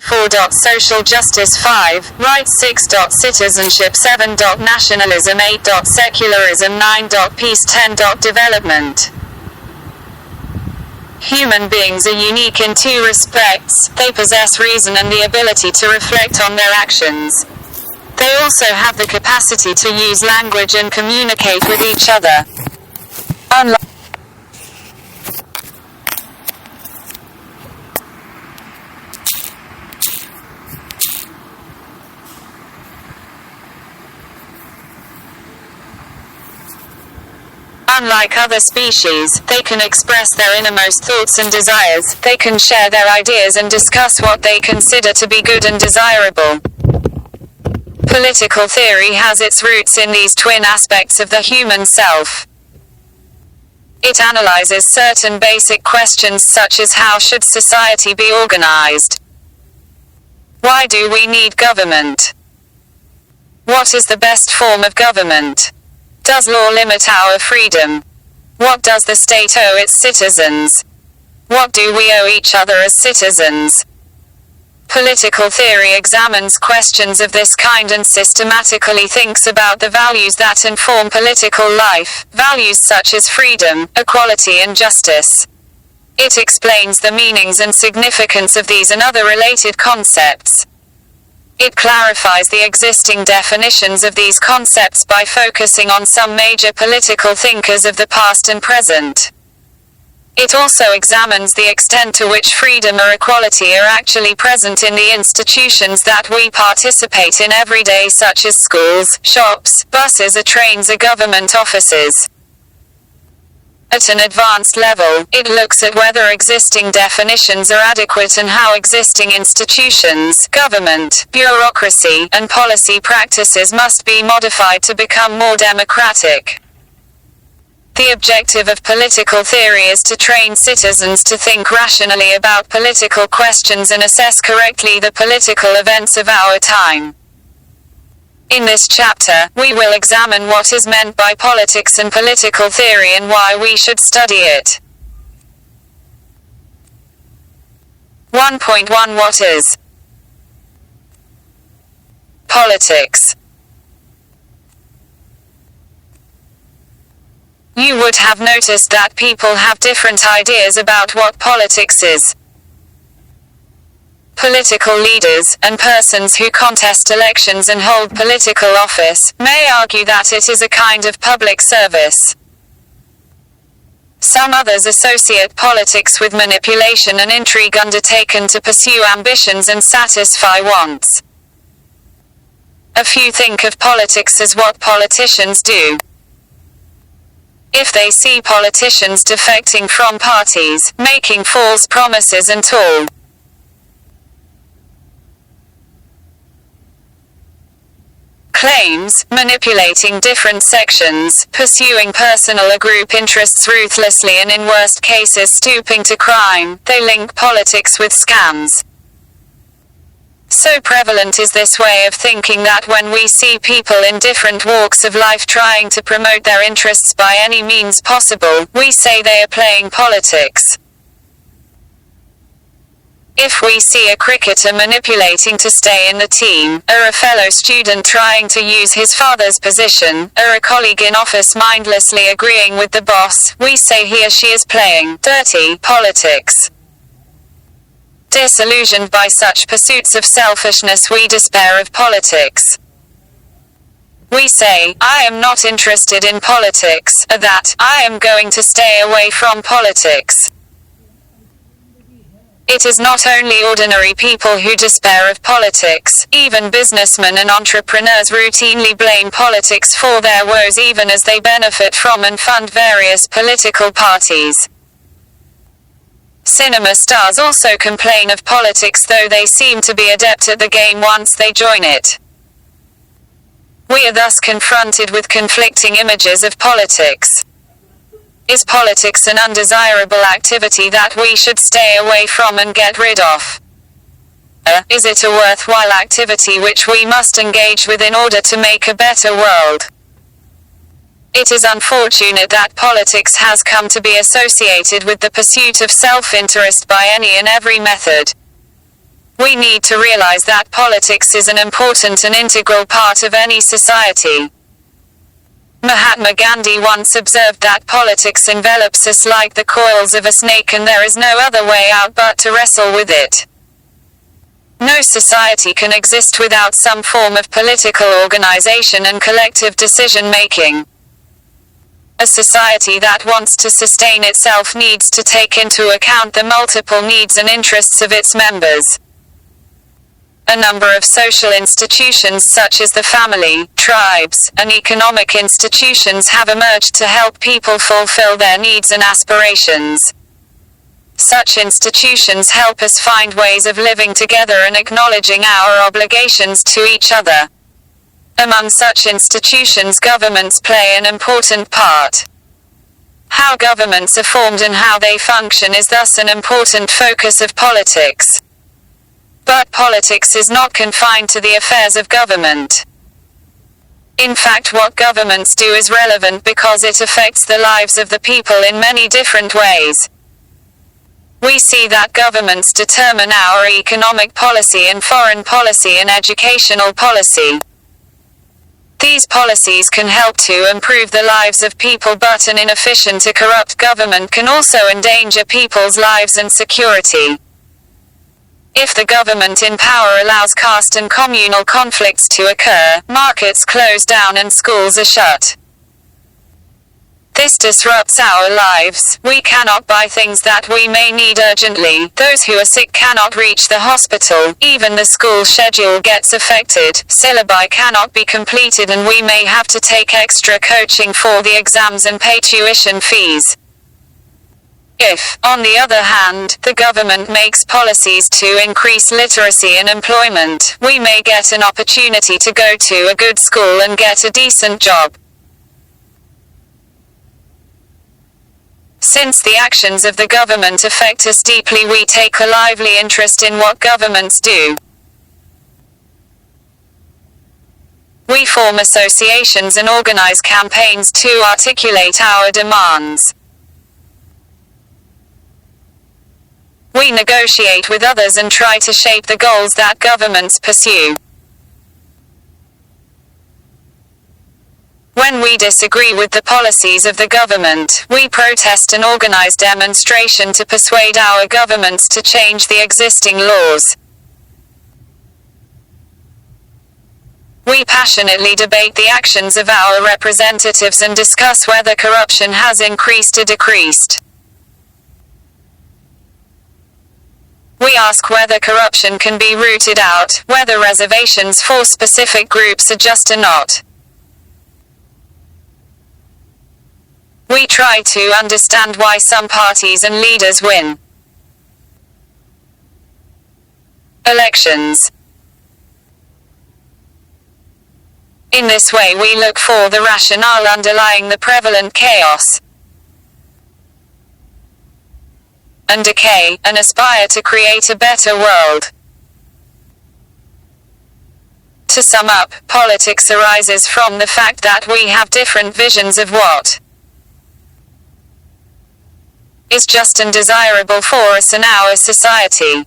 4. Social justice 5. Rights 6. Citizenship 7. Nationalism 8. Secularism 9. Peace 10. Development. Human beings are unique in two respects: they possess reason and the ability to reflect on their actions. They also have the capacity to use language and communicate with each other. Unlike other species, they can express their innermost thoughts and desires, they can share their ideas and discuss what they consider to be good and desirable. Political theory has its roots in these twin aspects of the human self. It analyzes certain basic questions such as how should society be organized? Why do we need government? What is the best form of government? Does law limit our freedom? What does the state owe its citizens? What do we owe each other as citizens? Political theory examines questions of this kind and systematically thinks about the values that inform political life, values such as freedom, equality and justice. It explains the meanings and significance of these and other related concepts. It clarifies the existing definitions of these concepts by focusing on some major political thinkers of the past and present. It also examines the extent to which freedom or equality are actually present in the institutions that we participate in every day, such as schools, shops, buses or trains or government offices. At an advanced level, it looks at whether existing definitions are adequate and how existing institutions, government, bureaucracy, and policy practices must be modified to become more democratic. The objective of political theory is to train citizens to think rationally about political questions and assess correctly the political events of our time. In this chapter, we will examine what is meant by politics and political theory and why we should study it. 1.1 What is politics? You would have noticed that people have different ideas about what politics is. Political leaders, and persons who contest elections and hold political office, may argue that it is a kind of public service. Some others associate politics with manipulation and intrigue undertaken to pursue ambitions and satisfy wants. A few think of politics as what politicians do. If they see politicians defecting from parties, making false promises and all claims, manipulating different sections, pursuing personal or group interests ruthlessly and in worst cases stooping to crime, they link politics with scams. So prevalent is this way of thinking that when we see people in different walks of life trying to promote their interests by any means possible, we say they are playing politics. If we see a cricketer manipulating to stay in the team, or a fellow student trying to use his father's position, or a colleague in office mindlessly agreeing with the boss, we say he or she is playing dirty politics. Disillusioned by such pursuits of selfishness, we despair of politics. We say, I am not interested in politics, or that, I am going to stay away from politics. It is not only ordinary people who despair of politics, even businessmen and entrepreneurs routinely blame politics for their woes even as they benefit from and fund various political parties. Cinema stars also complain of politics, though they seem to be adept at the game once they join it. We are thus confronted with conflicting images of politics. Is politics an undesirable activity that we should stay away from and get rid of? Is it a worthwhile activity which we must engage with in order to make a better world? It is unfortunate that politics has come to be associated with the pursuit of self-interest by any and every method. We need to realize that politics is an important and integral part of any society. Mahatma Gandhi once observed that politics envelops us like the coils of a snake, and there is no other way out but to wrestle with it. No society can exist without some form of political organization and collective decision-making. A society that wants to sustain itself needs to take into account the multiple needs and interests of its members. A number of social institutions such as the family, tribes, and economic institutions have emerged to help people fulfill their needs and aspirations. Such institutions help us find ways of living together and acknowledging our obligations to each other. Among such institutions, governments play an important part. How governments are formed and how they function is thus an important focus of politics. But politics is not confined to the affairs of government. In fact, what governments do is relevant because it affects the lives of the people in many different ways. We see that governments determine our economic policy and foreign policy and educational policy. These policies can help to improve the lives of people, but an inefficient or corrupt government can also endanger people's lives and security. If the government in power allows caste and communal conflicts to occur, markets close down and schools are shut. This disrupts our lives. We cannot buy things that we may need urgently. Those who are sick cannot reach the hospital. Even the school schedule gets affected. Syllabi cannot be completed, and we may have to take extra coaching for the exams and pay tuition fees. If, on the other hand, the government makes policies to increase literacy and employment, we may get an opportunity to go to a good school and get a decent job. Since the actions of the government affect us deeply, we take a lively interest in what governments do. We form associations and organize campaigns to articulate our demands. We negotiate with others and try to shape the goals that governments pursue. When we disagree with the policies of the government, we protest and organize demonstration to persuade our governments to change the existing laws. We passionately debate the actions of our representatives and discuss whether corruption has increased or decreased. We ask whether corruption can be rooted out, whether reservations for specific groups are just or not. We try to understand why some parties and leaders win elections. In this way, we look for the rationale underlying the prevalent chaos and decay, and aspire to create a better world. To sum up, politics arises from the fact that we have different visions of what is just and desirable for us and our society.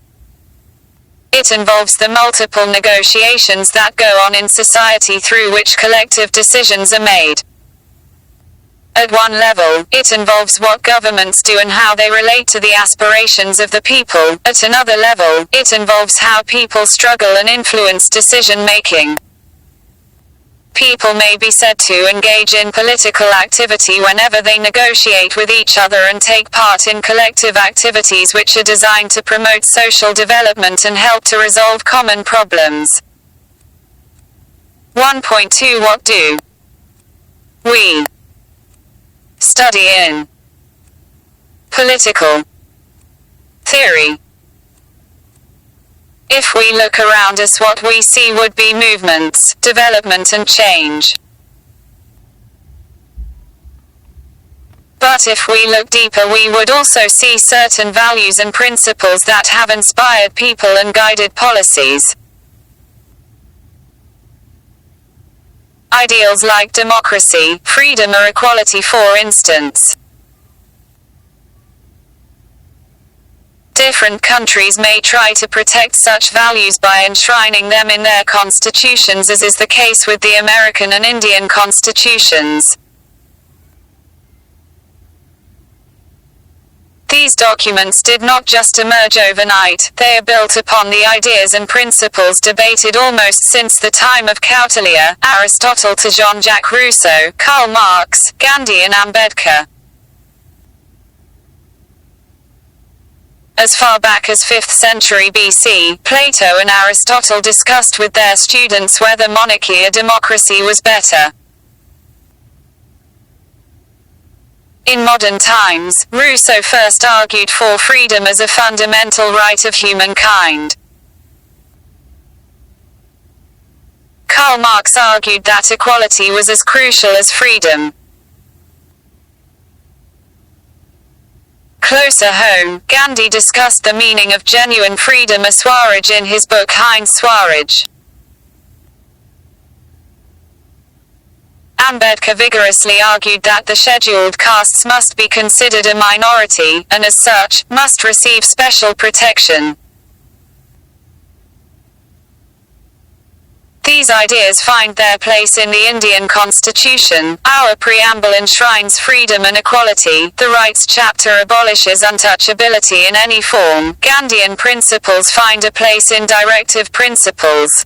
It involves the multiple negotiations that go on in society through which collective decisions are made. At one level, it involves what governments do and how they relate to the aspirations of the people. At another level, it involves how people struggle and influence decision-making. People may be said to engage in political activity whenever they negotiate with each other and take part in collective activities which are designed to promote social development and help to resolve common problems. 1.2 What do we study in political theory? If we look around us, what we see would be movements, development and change. But if we look deeper, we would also see certain values and principles that have inspired people and guided policies. Ideals like democracy, freedom or equality, for instance. Different countries may try to protect such values by enshrining them in their constitutions, as is the case with the American and Indian constitutions. These documents did not just emerge overnight, they are built upon the ideas and principles debated almost since the time of Kautilya, Aristotle to Jean-Jacques Rousseau, Karl Marx, Gandhi and Ambedkar. As far back as 5th century BC, Plato and Aristotle discussed with their students whether monarchy or democracy was better. In modern times, Rousseau first argued for freedom as a fundamental right of humankind. Karl Marx argued that equality was as crucial as freedom. Closer home, Gandhi discussed the meaning of genuine freedom or Swaraj in his book Hind Swaraj. Ambedkar vigorously argued that the scheduled castes must be considered a minority, and as such, must receive special protection. These ideas find their place in the Indian Constitution. Our preamble enshrines freedom and equality. The Rights Chapter abolishes untouchability in any form. Gandhian principles find a place in Directive Principles.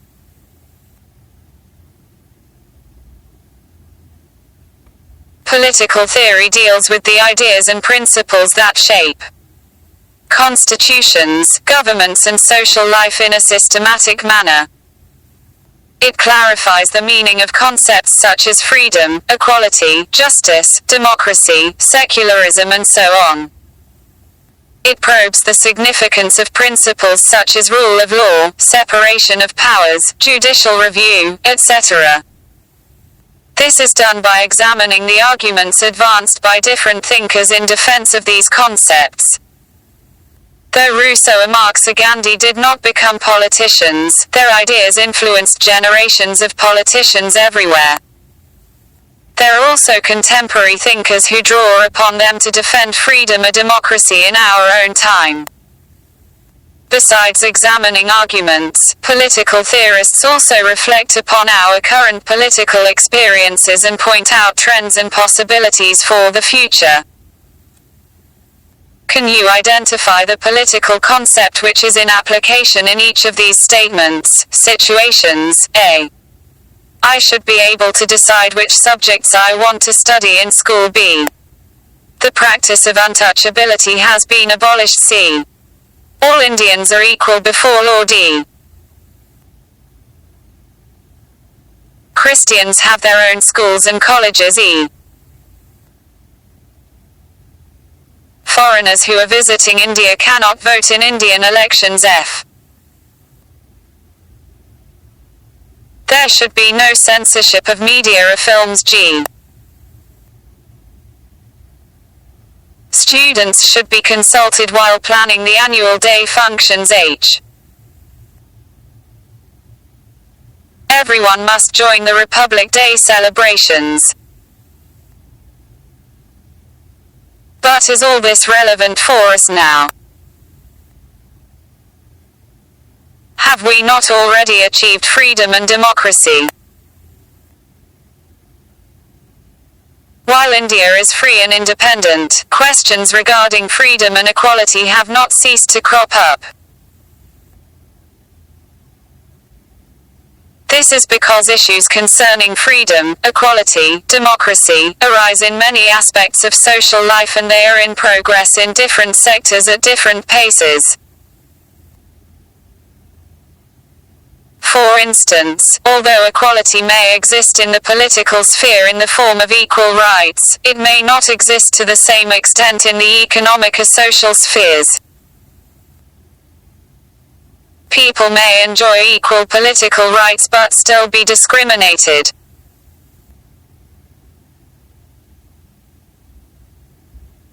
Political theory deals with the ideas and principles that shape constitutions, governments and social life in a systematic manner. It clarifies the meaning of concepts such as freedom, equality, justice, democracy, secularism and so on. It probes the significance of principles such as rule of law, separation of powers, judicial review, etc. This is done by examining the arguments advanced by different thinkers in defense of these concepts. Though Rousseau and Marx or Gandhi did not become politicians, their ideas influenced generations of politicians everywhere. There are also contemporary thinkers who draw upon them to defend freedom or democracy in our own time. Besides examining arguments, political theorists also reflect upon our current political experiences and point out trends and possibilities for the future. Can you identify the political concept which is in application in each of these statements, situations? A. I should be able to decide which subjects I want to study in school. B. The practice of untouchability has been abolished. C. All Indians are equal before law. D. Christians have their own schools and colleges. E. Foreigners who are visiting India cannot vote in Indian elections. F. There should be no censorship of media or films. G. Students should be consulted while planning the annual day functions. H. Everyone must join the Republic Day celebrations. But is all this relevant for us now? Have we not already achieved freedom and democracy? While India is free and independent, questions regarding freedom and equality have not ceased to crop up. This is because issues concerning freedom, equality, democracy, arise in many aspects of social life and they are in progress in different sectors at different paces. For instance, although equality may exist in the political sphere in the form of equal rights, it may not exist to the same extent in the economic or social spheres. People may enjoy equal political rights but still be discriminated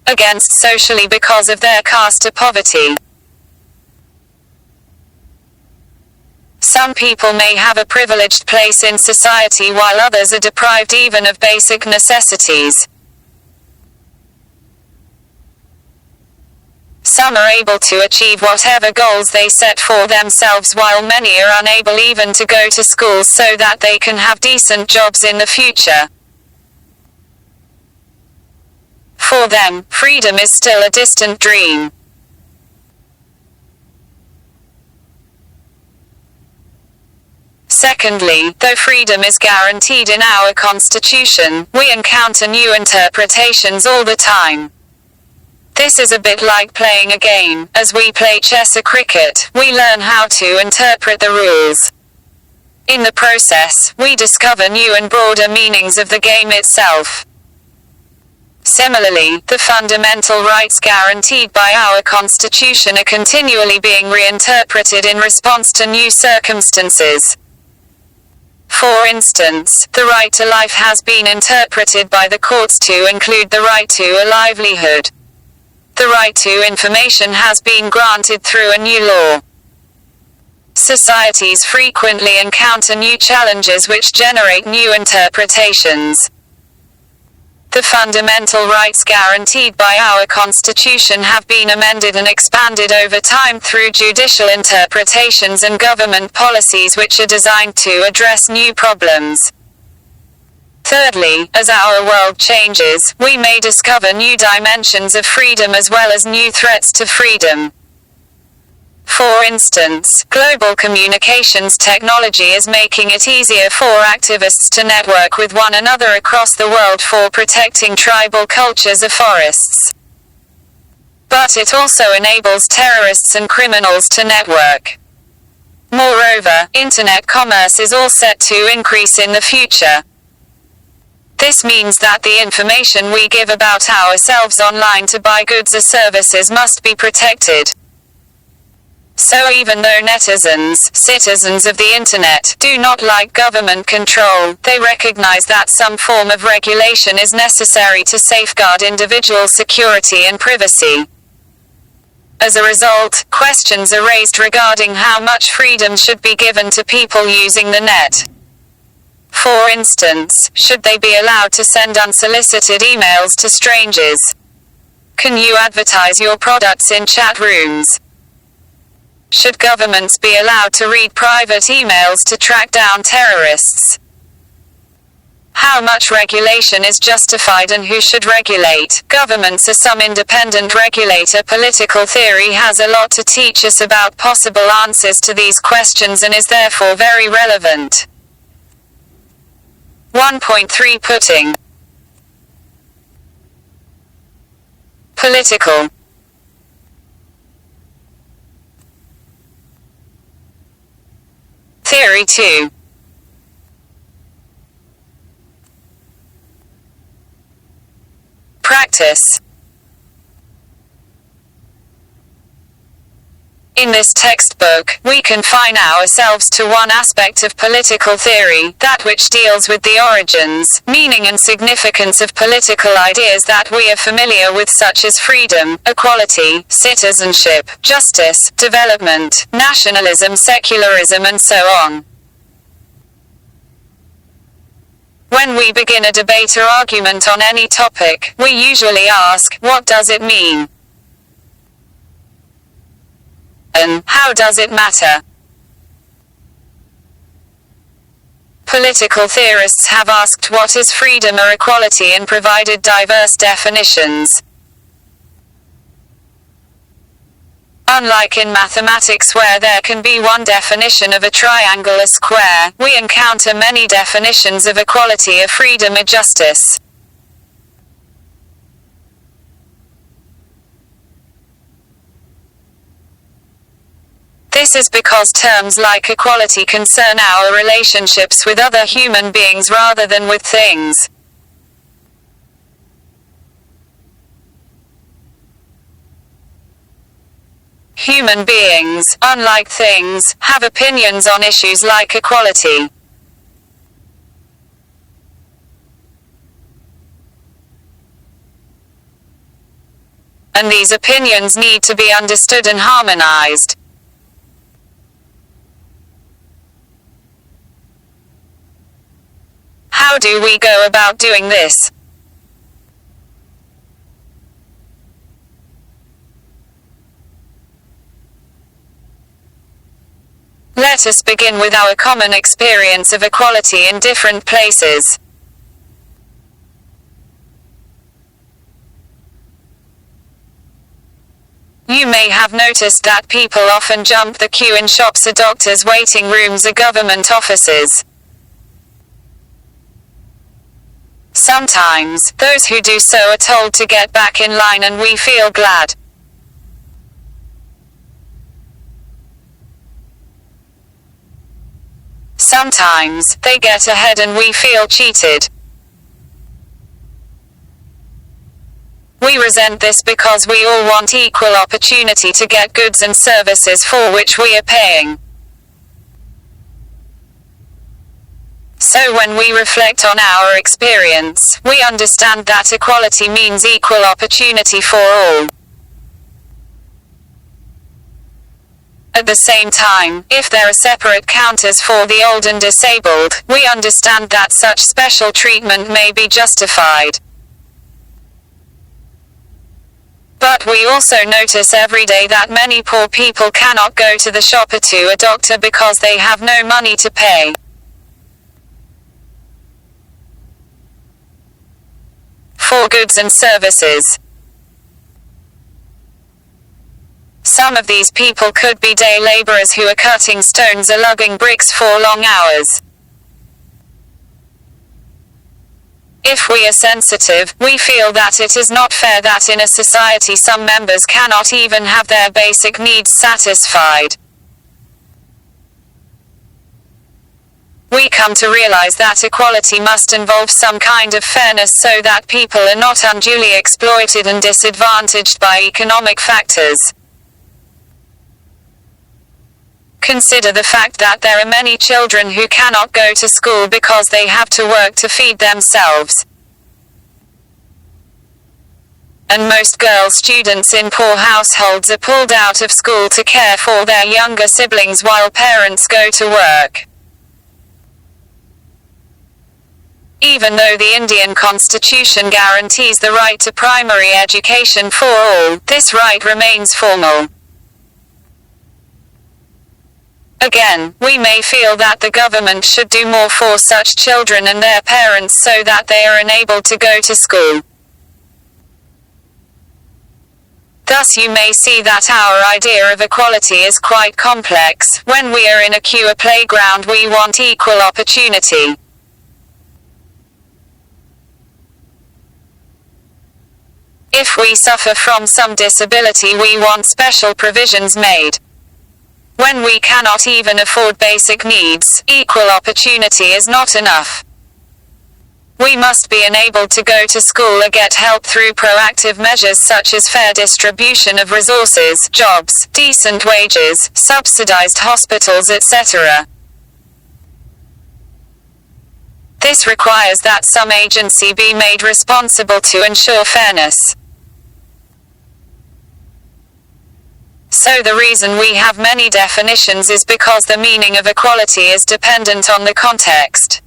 against socially because of their caste or poverty. Some people may have a privileged place in society while others are deprived even of basic necessities. Some are able to achieve whatever goals they set for themselves, while many are unable even to go to school so that they can have decent jobs in the future. For them, freedom is still a distant dream. Secondly, though freedom is guaranteed in our Constitution, we encounter new interpretations all the time. This is a bit like playing a game. As we play chess or cricket, we learn how to interpret the rules. In the process, we discover new and broader meanings of the game itself. Similarly, the fundamental rights guaranteed by our Constitution are continually being reinterpreted in response to new circumstances. For instance, the right to life has been interpreted by the courts to include the right to a livelihood. The right to information has been granted through a new law. Societies frequently encounter new challenges which generate new interpretations. The fundamental rights guaranteed by our Constitution have been amended and expanded over time through judicial interpretations and government policies which are designed to address new problems. Thirdly, as our world changes, we may discover new dimensions of freedom as well as new threats to freedom. For instance, global communications technology is making it easier for activists to network with one another across the world for protecting tribal cultures or forests. But it also enables terrorists and criminals to network. Moreover, internet commerce is all set to increase in the future. This means that the information we give about ourselves online to buy goods or services must be protected. So even though netizens, citizens of the internet, do not like government control, they recognize that some form of regulation is necessary to safeguard individual security and privacy. As a result, questions are raised regarding how much freedom should be given to people using the net. For instance, should they be allowed to send unsolicited emails to strangers? Can you advertise your products in chat rooms? Should governments be allowed to read private emails to track down terrorists? How much regulation is justified and who should regulate? Governments are some independent regulator. Political theory has a lot to teach us about possible answers to these questions and is therefore very relevant. 1.3 Putting Political Theory 2. Practice. In this textbook, we confine ourselves to one aspect of political theory, that which deals with the origins, meaning and significance of political ideas that we are familiar with, such as freedom, equality, citizenship, justice, development, nationalism, secularism, and so on. When we begin a debate or argument on any topic, we usually ask, what does it mean? And, how does it matter? Political theorists have asked what is freedom or equality and provided diverse definitions. Unlike in mathematics where there can be one definition of a triangle or square, we encounter many definitions of equality or freedom or justice. This is because terms like equality concern our relationships with other human beings rather than with things. Human beings, unlike things, have opinions on issues like equality. And these opinions need to be understood and harmonized. How do we go about doing this? Let us begin with our common experience of equality in different places. You may have noticed that people often jump the queue in shops or doctors' waiting rooms or government offices. Sometimes, those who do so are told to get back in line and we feel glad. Sometimes, they get ahead and we feel cheated. We resent this because we all want equal opportunity to get goods and services for which we are paying. So when we reflect on our experience, we understand that equality means equal opportunity for all. At the same time, if there are separate counters for the old and disabled, we understand that such special treatment may be justified. But we also notice every day that many poor people cannot go to the shop or to a doctor because they have no money to pay. For goods and services. Some of these people could be day laborers who are cutting stones or lugging bricks for long hours. If we are sensitive, we feel that it is not fair that in a society some members cannot even have their basic needs satisfied. We come to realize that equality must involve some kind of fairness so that people are not unduly exploited and disadvantaged by economic factors. Consider the fact that there are many children who cannot go to school because they have to work to feed themselves. And most girl students in poor households are pulled out of school to care for their younger siblings while parents go to work. Even though the Indian Constitution guarantees the right to primary education for all, this right remains formal. Again, we may feel that the government should do more for such children and their parents so that they are enabled to go to school. Thus you may see that our idea of equality is quite complex. When we are in a queue or playground we want equal opportunity. If we suffer from some disability we want special provisions made. When we cannot even afford basic needs, equal opportunity is not enough. We must be enabled to go to school or get help through proactive measures such as fair distribution of resources, jobs, decent wages, subsidized hospitals, etc. This requires that some agency be made responsible to ensure fairness. So the reason we have many definitions is because the meaning of equality is dependent on the context.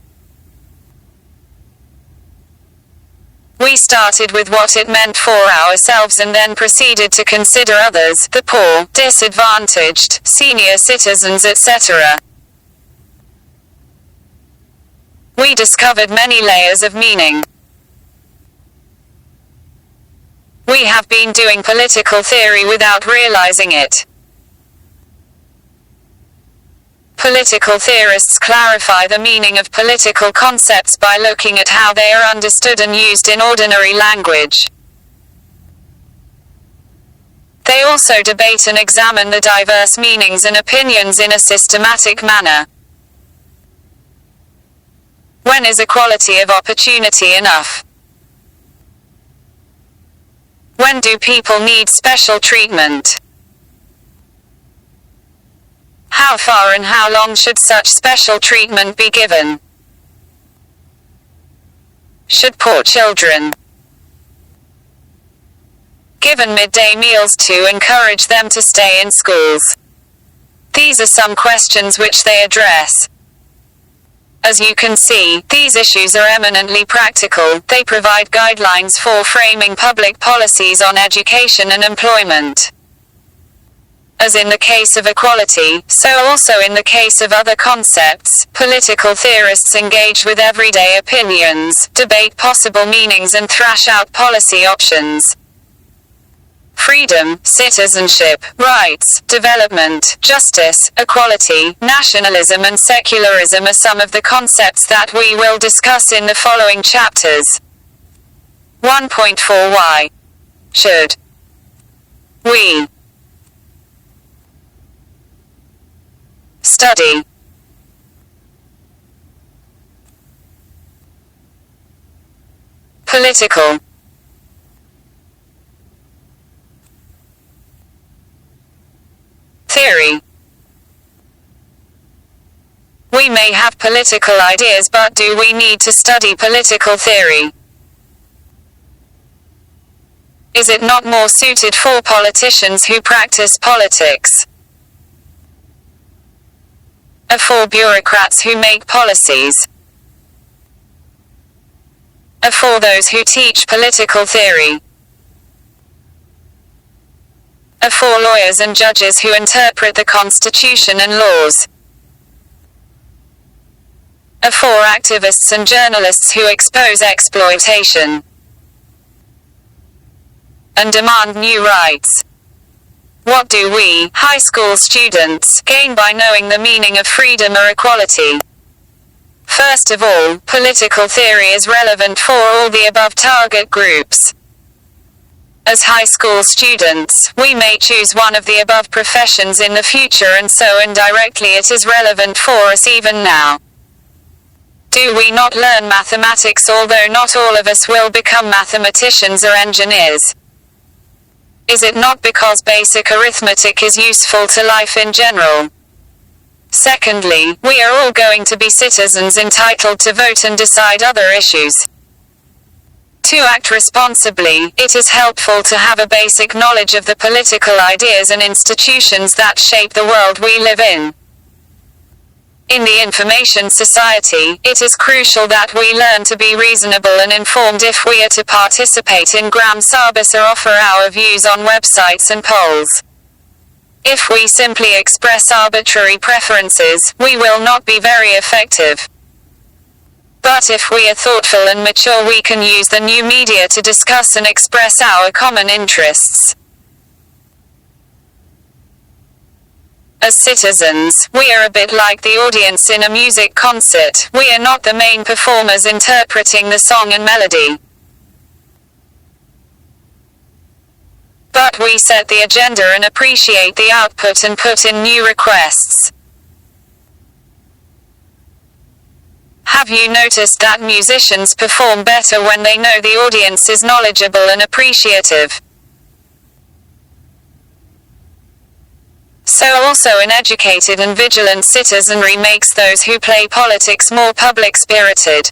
We started with what it meant for ourselves and then proceeded to consider others, the poor, disadvantaged, senior citizens, etc. We discovered many layers of meaning. We have been doing political theory without realizing it. Political theorists clarify the meaning of political concepts by looking at how they are understood and used in ordinary language. They also debate and examine the diverse meanings and opinions in a systematic manner. When is equality of opportunity enough? When do people need special treatment? How far and how long should such special treatment be given? Should poor children given midday meals to encourage them to stay in schools? These are some questions which they address. As you can see, these issues are eminently practical. They provide guidelines for framing public policies on education and employment. As in the case of equality, so also in the case of other concepts, political theorists engage with everyday opinions, debate possible meanings and thrash out policy options. Freedom, citizenship, rights, development, justice, equality, nationalism and secularism are some of the concepts that we will discuss in the following chapters. 1.4 Why should we study political theory? We may have political ideas, but do we need to study political theory? Is it not more suited for politicians who practice politics? Or for bureaucrats who make policies? Or for those who teach political theory? Or for lawyers and judges who interpret the Constitution and laws? Or for activists and journalists who expose exploitation and demand new rights? What do we, high school students, gain by knowing the meaning of freedom or equality? First of all, political theory is relevant for all the above target groups. As high school students, we may choose one of the above professions in the future, and so indirectly it is relevant for us even now. Do we not learn mathematics, although not all of us will become mathematicians or engineers? Is it not because basic arithmetic is useful to life in general? Secondly, we are all going to be citizens entitled to vote and decide other issues. To act responsibly, it is helpful to have a basic knowledge of the political ideas and institutions that shape the world we live in. In the information society, it is crucial that we learn to be reasonable and informed if we are to participate in gram sabas or offer our views on websites and polls. If we simply express arbitrary preferences, we will not be very effective. But if we are thoughtful and mature, we can use the new media to discuss and express our common interests. As citizens, we are a bit like the audience in a music concert. We are not the main performers interpreting the song and melody. But we set the agenda and appreciate the output and put in new requests. Have you noticed that musicians perform better when they know the audience is knowledgeable and appreciative? So also an educated and vigilant citizenry makes those who play politics more public-spirited.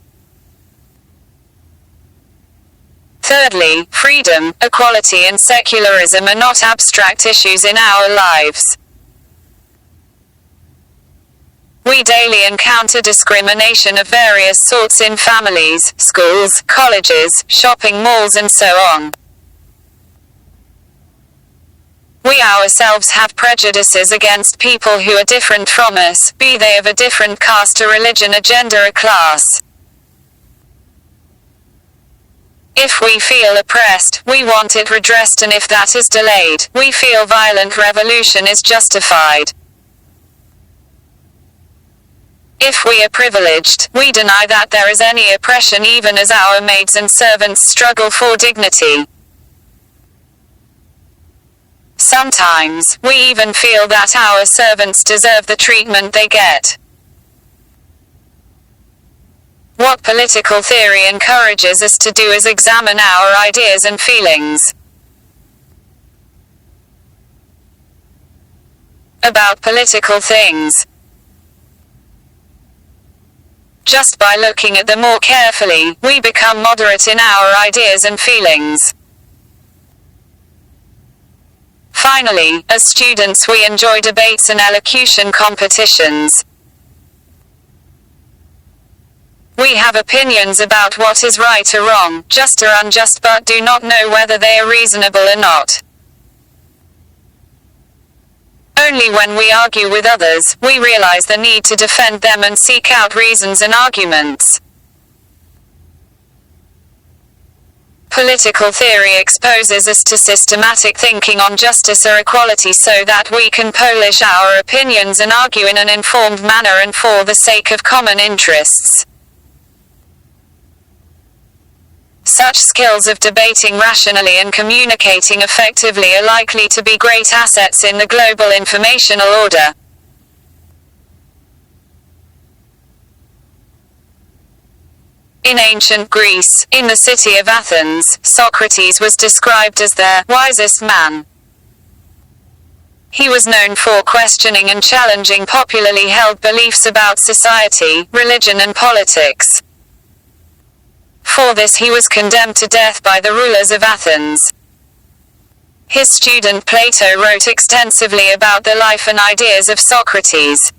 Thirdly, freedom, equality and secularism are not abstract issues in our lives. We daily encounter discrimination of various sorts in families, schools, colleges, shopping malls and so on. We ourselves have prejudices against people who are different from us, be they of a different caste or religion or gender or class. If we feel oppressed, we want it redressed, and if that is delayed, we feel violent revolution is justified. If we are privileged, we deny that there is any oppression even as our maids and servants struggle for dignity. Sometimes, we even feel that our servants deserve the treatment they get. What political theory encourages us to do is examine our ideas and feelings about political things. Just by looking at them more carefully, we become moderate in our ideas and feelings. Finally, as students we enjoy debates and elocution competitions. We have opinions about what is right or wrong, just or unjust, but do not know whether they are reasonable or not. Only when we argue with others, we realize the need to defend them and seek out reasons and arguments. Political theory exposes us to systematic thinking on justice or equality so that we can polish our opinions and argue in an informed manner and for the sake of common interests. Such skills of debating rationally and communicating effectively are likely to be great assets in the global informational order. In ancient Greece, in the city of Athens, Socrates was described as the wisest man. He was known for questioning and challenging popularly held beliefs about society, religion and politics. For this he was condemned to death by the rulers of Athens. His student Plato wrote extensively about the life and ideas of Socrates.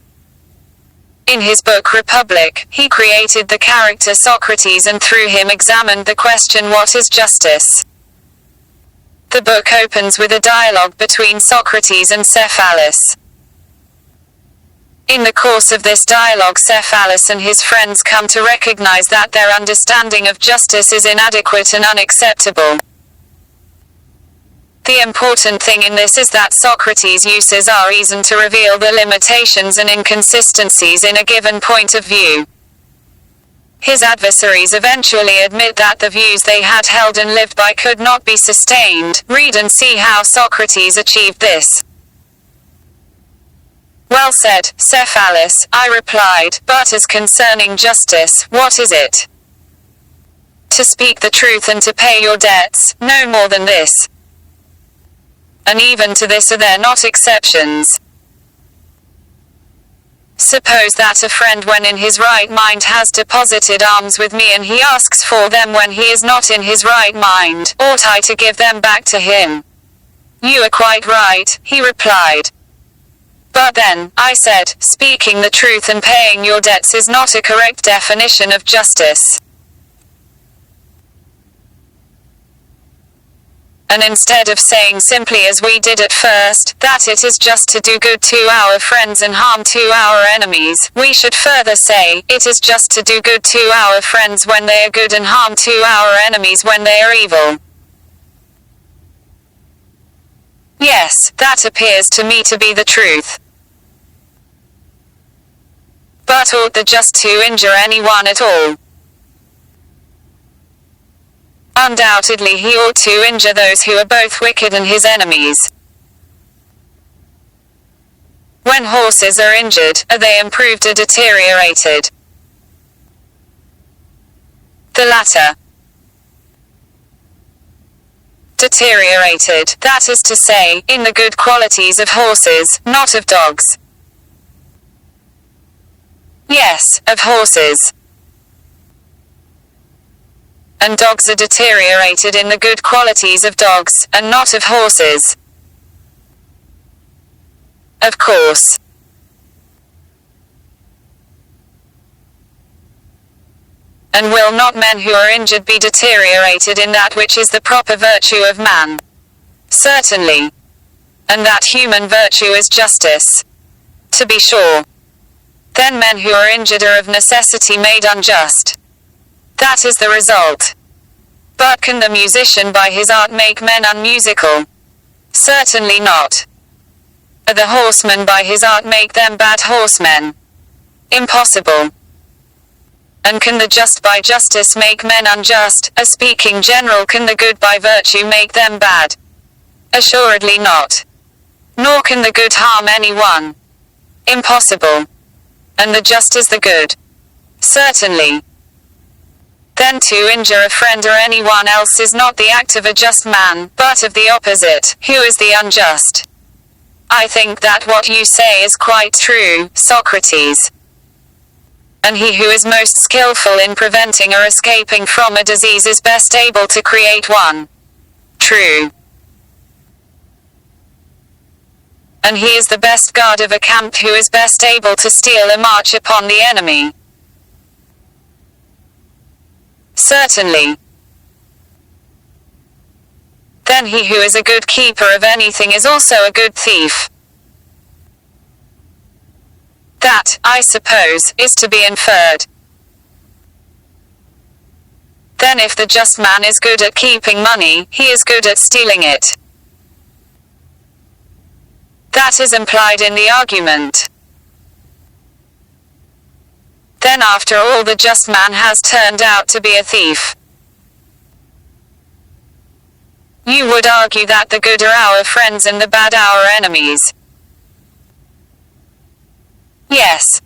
In his book Republic, he created the character Socrates and through him examined the question, what is justice? The book opens with a dialogue between Socrates and Cephalus. In the course of this dialogue, Cephalus and his friends come to recognize that their understanding of justice is inadequate and unacceptable. The important thing in this is that Socrates uses our reason to reveal the limitations and inconsistencies in a given point of view. His adversaries eventually admit that the views they had held and lived by could not be sustained. Read and see how Socrates achieved this. Well said, Cephalus, I replied, but as concerning justice, what is it? To speak the truth and to pay your debts, no more than this. And even to this are there not exceptions. Suppose that a friend when in his right mind has deposited alms with me and he asks for them when he is not in his right mind, ought I to give them back to him? You are quite right, he replied. But then, I said, speaking the truth and paying your debts is not a correct definition of justice. And instead of saying simply as we did at first, that it is just to do good to our friends and harm to our enemies, we should further say, it is just to do good to our friends when they are good and harm to our enemies when they are evil. Yes, that appears to me to be the truth. But ought the just to injure anyone at all? Undoubtedly he ought to injure those who are both wicked and his enemies. When horses are injured, are they improved or deteriorated? The latter. Deteriorated, that is to say, in the good qualities of horses, not of dogs. Yes, of horses. And dogs are deteriorated in the good qualities of dogs, and not of horses. Of course. And will not men who are injured be deteriorated in that which is the proper virtue of man? Certainly. And that human virtue is justice. To be sure. Then men who are injured are of necessity made unjust. That is the result. But can the musician by his art make men unmusical? Certainly not. Or the horseman by his art make them bad horsemen? Impossible. And can the just by justice make men unjust? Or speaking general, can the good by virtue make them bad? Assuredly not. Nor can the good harm anyone. Impossible. And the just is the good? Certainly. Then to injure a friend or anyone else is not the act of a just man, but of the opposite, who is the unjust. I think that what you say is quite true, Socrates. And he who is most skillful in preventing or escaping from a disease is best able to create one. True. And he is the best guard of a camp who is best able to steal a march upon the enemy. Certainly. Then he who is a good keeper of anything is also a good thief. That, I suppose, is to be inferred. Then if the just man is good at keeping money, he is good at stealing it. That is implied in the argument. Then after all the just man has turned out to be a thief. You would argue that the good are our friends and the bad our enemies. Yes.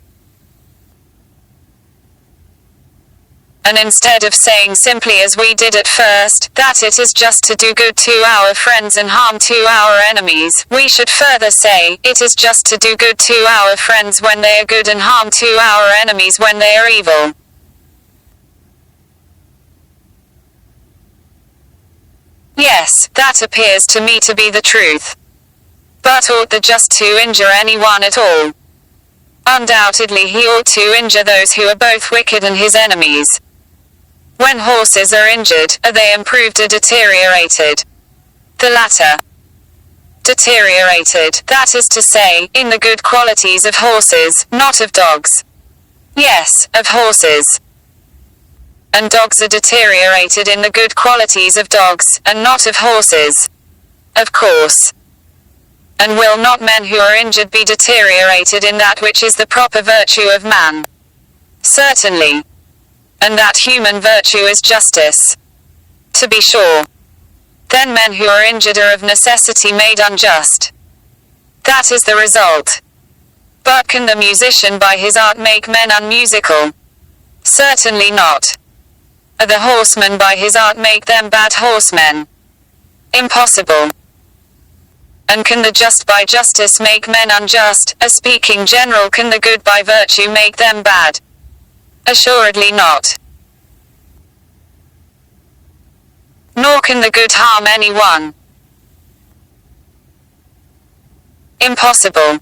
And instead of saying simply as we did at first, that it is just to do good to our friends and harm to our enemies, we should further say, it is just to do good to our friends when they are good and harm to our enemies when they are evil. Yes, that appears to me to be the truth. But ought the just to injure anyone at all? Undoubtedly he ought to injure those who are both wicked and his enemies. When horses are injured, are they improved or deteriorated? The latter. Deteriorated, that is to say, in the good qualities of horses, not of dogs. Yes, of horses. And dogs are deteriorated in the good qualities of dogs, and not of horses. Of course. And will not men who are injured be deteriorated in that which is the proper virtue of man? Certainly. And that human virtue is justice. To be sure. Then men who are injured are of necessity made unjust. That is the result. But can the musician by his art make men unmusical? Certainly not. Or the horseman by his art make them bad horsemen? Impossible. And can the just by justice make men unjust? As speaking general, can the good by virtue make them bad? Assuredly not. Nor can the good harm anyone. Impossible.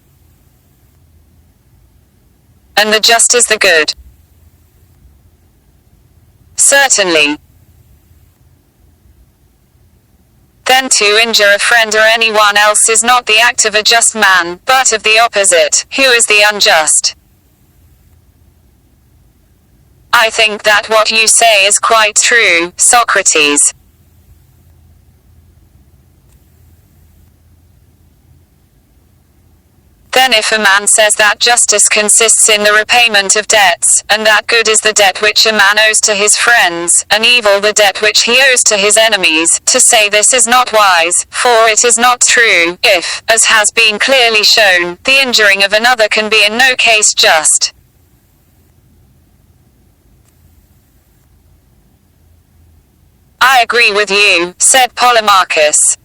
And the just is the good? Certainly. Then to injure a friend or anyone else is not the act of a just man, but of the opposite, who is the unjust. I think that what you say is quite true, Socrates. Then if a man says that justice consists in the repayment of debts, and that good is the debt which a man owes to his friends, and evil the debt which he owes to his enemies, to say this is not wise, for it is not true, if, as has been clearly shown, the injuring of another can be in no case just. I agree with you, said Polemarchus.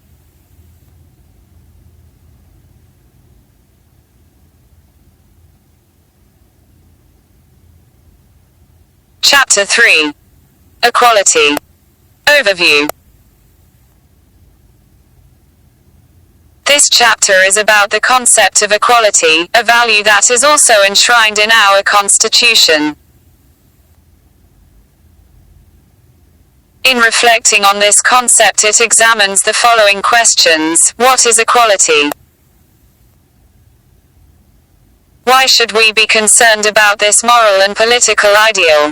Chapter 3. Equality. Overview. This chapter is about the concept of equality, a value that is also enshrined in our Constitution. In reflecting on this concept, it examines the following questions. What is equality? Why should we be concerned about this moral and political ideal?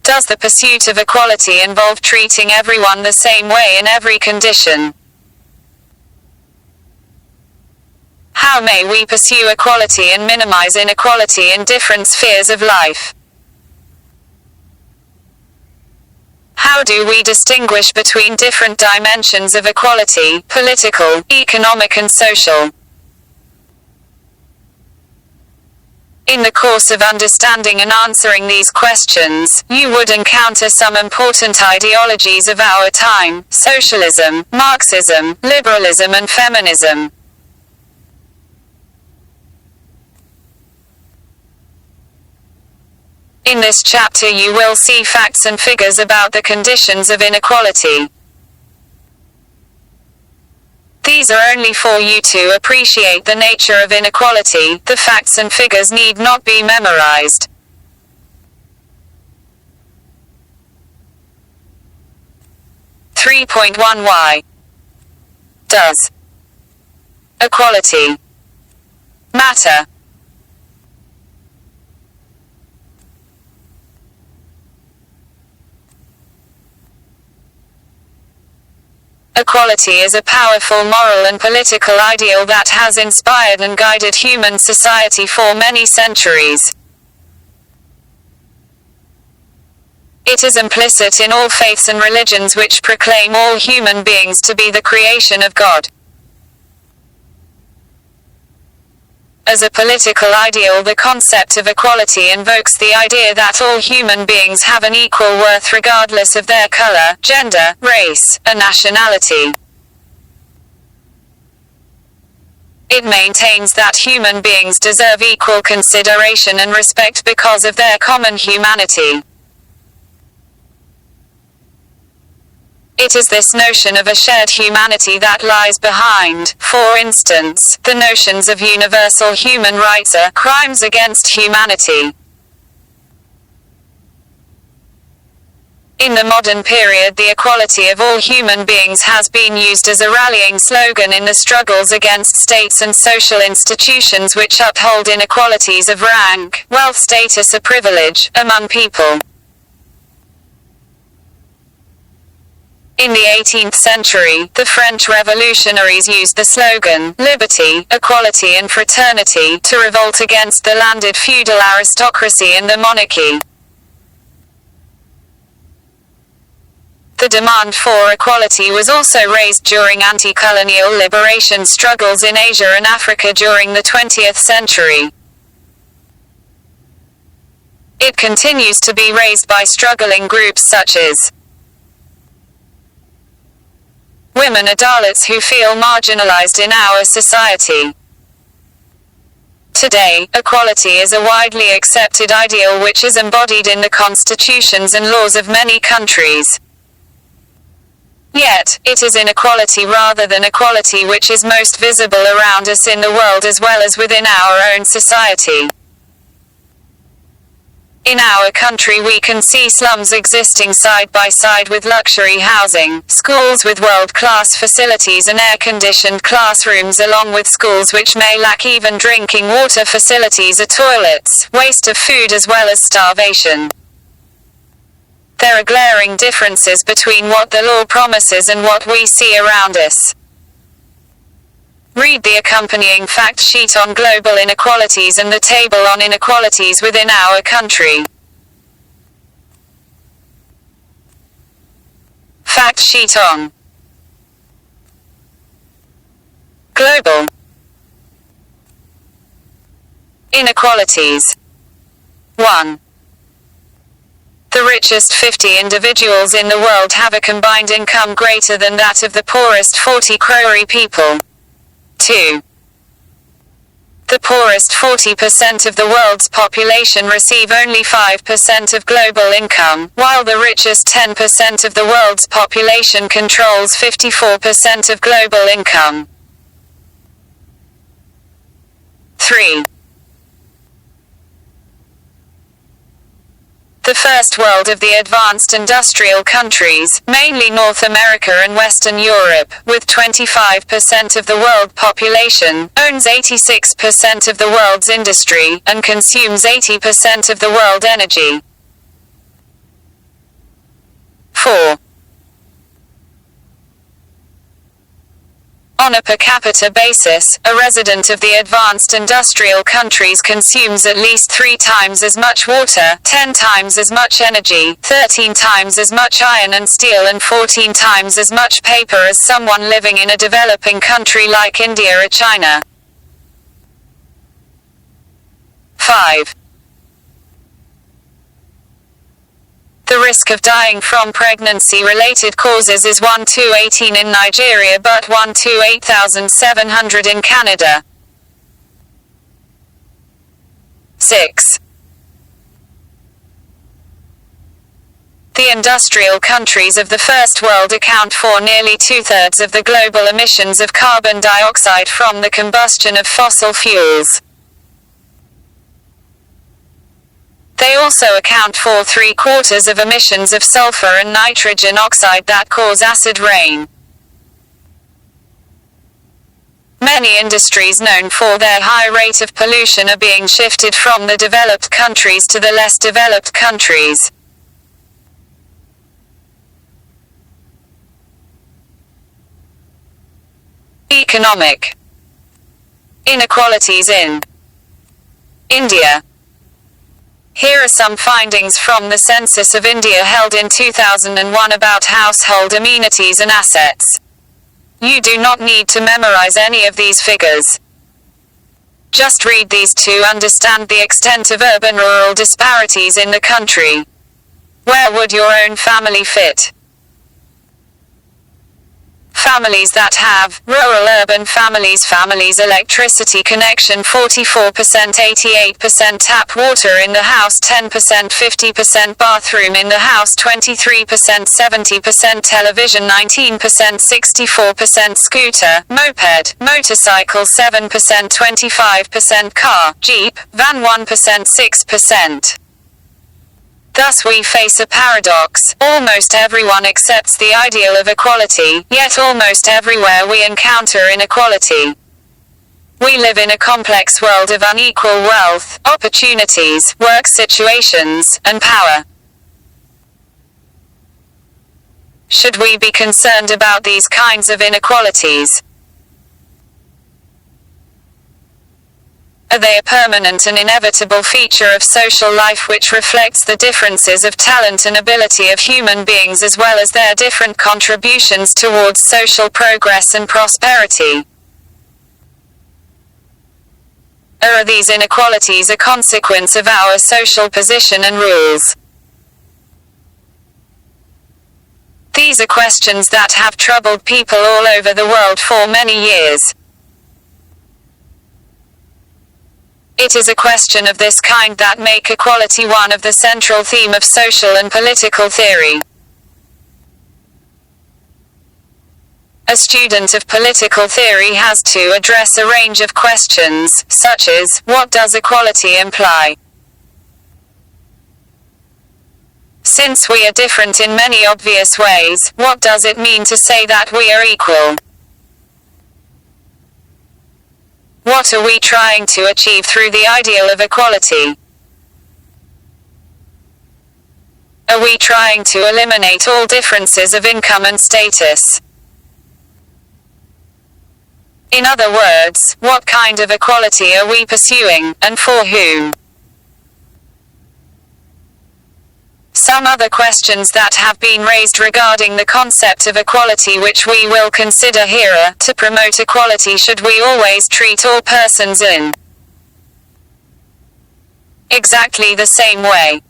Does the pursuit of equality involve treating everyone the same way in every condition? How may we pursue equality and minimize inequality in different spheres of life? How do we distinguish between different dimensions of equality, political, economic and social? In the course of understanding and answering these questions, you would encounter some important ideologies of our time: socialism, Marxism, liberalism and feminism. In this chapter you will see facts and figures about the conditions of inequality. These are only for you to appreciate the nature of inequality. The facts and figures need not be memorized. (3.1) Why does equality matter. Equality is a powerful moral and political ideal that has inspired and guided human society for many centuries. It is implicit in all faiths and religions which proclaim all human beings to be the creation of God. As a political ideal, the concept of equality invokes the idea that all human beings have an equal worth regardless of their color, gender, race, or nationality. It maintains that human beings deserve equal consideration and respect because of their common humanity. It is this notion of a shared humanity that lies behind, for instance, the notions of universal human rights or crimes against humanity. In the modern period, the equality of all human beings has been used as a rallying slogan in the struggles against states and social institutions which uphold inequalities of rank, wealth, status, or privilege among people. In the 18th century, the French revolutionaries used the slogan, liberty, equality and fraternity, to revolt against the landed feudal aristocracy and the monarchy. The demand for equality was also raised during anti-colonial liberation struggles in Asia and Africa during the 20th century. It continues to be raised by struggling groups such as women adults who feel marginalized in our society. Today, equality is a widely accepted ideal which is embodied in the constitutions and laws of many countries. Yet, it is inequality rather than equality which is most visible around us in the world as well as within our own society. In our country we can see slums existing side by side with luxury housing, schools with world-class facilities and air-conditioned classrooms along with schools which may lack even drinking water facilities or toilets, waste of food as well as starvation. There are glaring differences between what the law promises and what we see around us. Read the accompanying fact sheet on global inequalities and the table on inequalities within our country. Fact sheet on global inequalities. 1. The richest 50 individuals in the world have a combined income greater than that of the poorest 40 crore people. 2. The poorest 40% of the world's population receive only 5% of global income, while the richest 10% of the world's population controls 54% of global income. 3. The first world of the advanced industrial countries, mainly North America and Western Europe, with 25% of the world population, owns 86% of the world's industry, and consumes 80% of the world energy. 4. On a per capita basis, a resident of the advanced industrial countries consumes at least 3 times as much water, 10 times as much energy, 13 times as much iron and steel and 14 times as much paper as someone living in a developing country like India or China. 5. The risk of dying from pregnancy-related causes is 1 to 18 in Nigeria but 1 to 8,700 in Canada. 6. The industrial countries of the First World account for nearly 2/3 of the global emissions of carbon dioxide from the combustion of fossil fuels. They also account for 3/4 of emissions of sulfur and nitrogen oxide that cause acid rain. Many industries known for their high rate of pollution are being shifted from the developed countries to the less developed countries. Economic inequalities in India. Here are some findings from the Census of India held in 2001 about household amenities and assets. You do not need to memorize any of these figures. Just read these to understand the extent of urban-rural disparities in the country. Where would your own family fit? Families that have rural-urban families electricity connection 44%, 88% tap water in the house, 10%, 50% bathroom in the house, 23%, 70% television, 19%, 64% scooter, moped, motorcycle, 7%, 25% car, jeep, van, 1%, 6%. Thus we face a paradox. Almost everyone accepts the ideal of equality, yet almost everywhere we encounter inequality. We live in a complex world of unequal wealth, opportunities, work situations, and power. Should we be concerned about these kinds of inequalities? Are they a permanent and inevitable feature of social life which reflects the differences of talent and ability of human beings as well as their different contributions towards social progress and prosperity? Or are these inequalities a consequence of our social position and rules? These are questions that have troubled people all over the world for many years. It is a question of this kind that make equality one of the central theme of social and political theory. A student of political theory has to address a range of questions, such as, what does equality imply? Since we are different in many obvious ways, what does it mean to say that we are equal? What are we trying to achieve through the ideal of equality? Are we trying to eliminate all differences of income and status? In other words, what kind of equality are we pursuing, and for whom? Some other questions that have been raised regarding the concept of equality which we will consider here are, to promote equality should we always treat all persons in exactly the same way?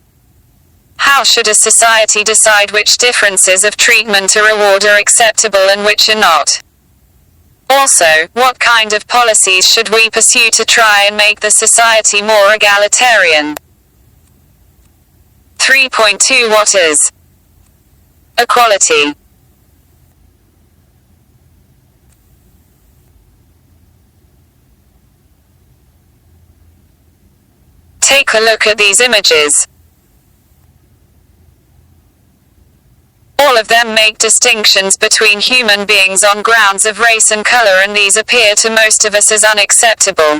How should a society decide which differences of treatment or reward are acceptable and which are not? Also, what kind of policies should we pursue to try and make the society more egalitarian? 3.2 What is equality? Take a look at these images. All of them make distinctions between human beings on grounds of race and color, and these appear to most of us as unacceptable.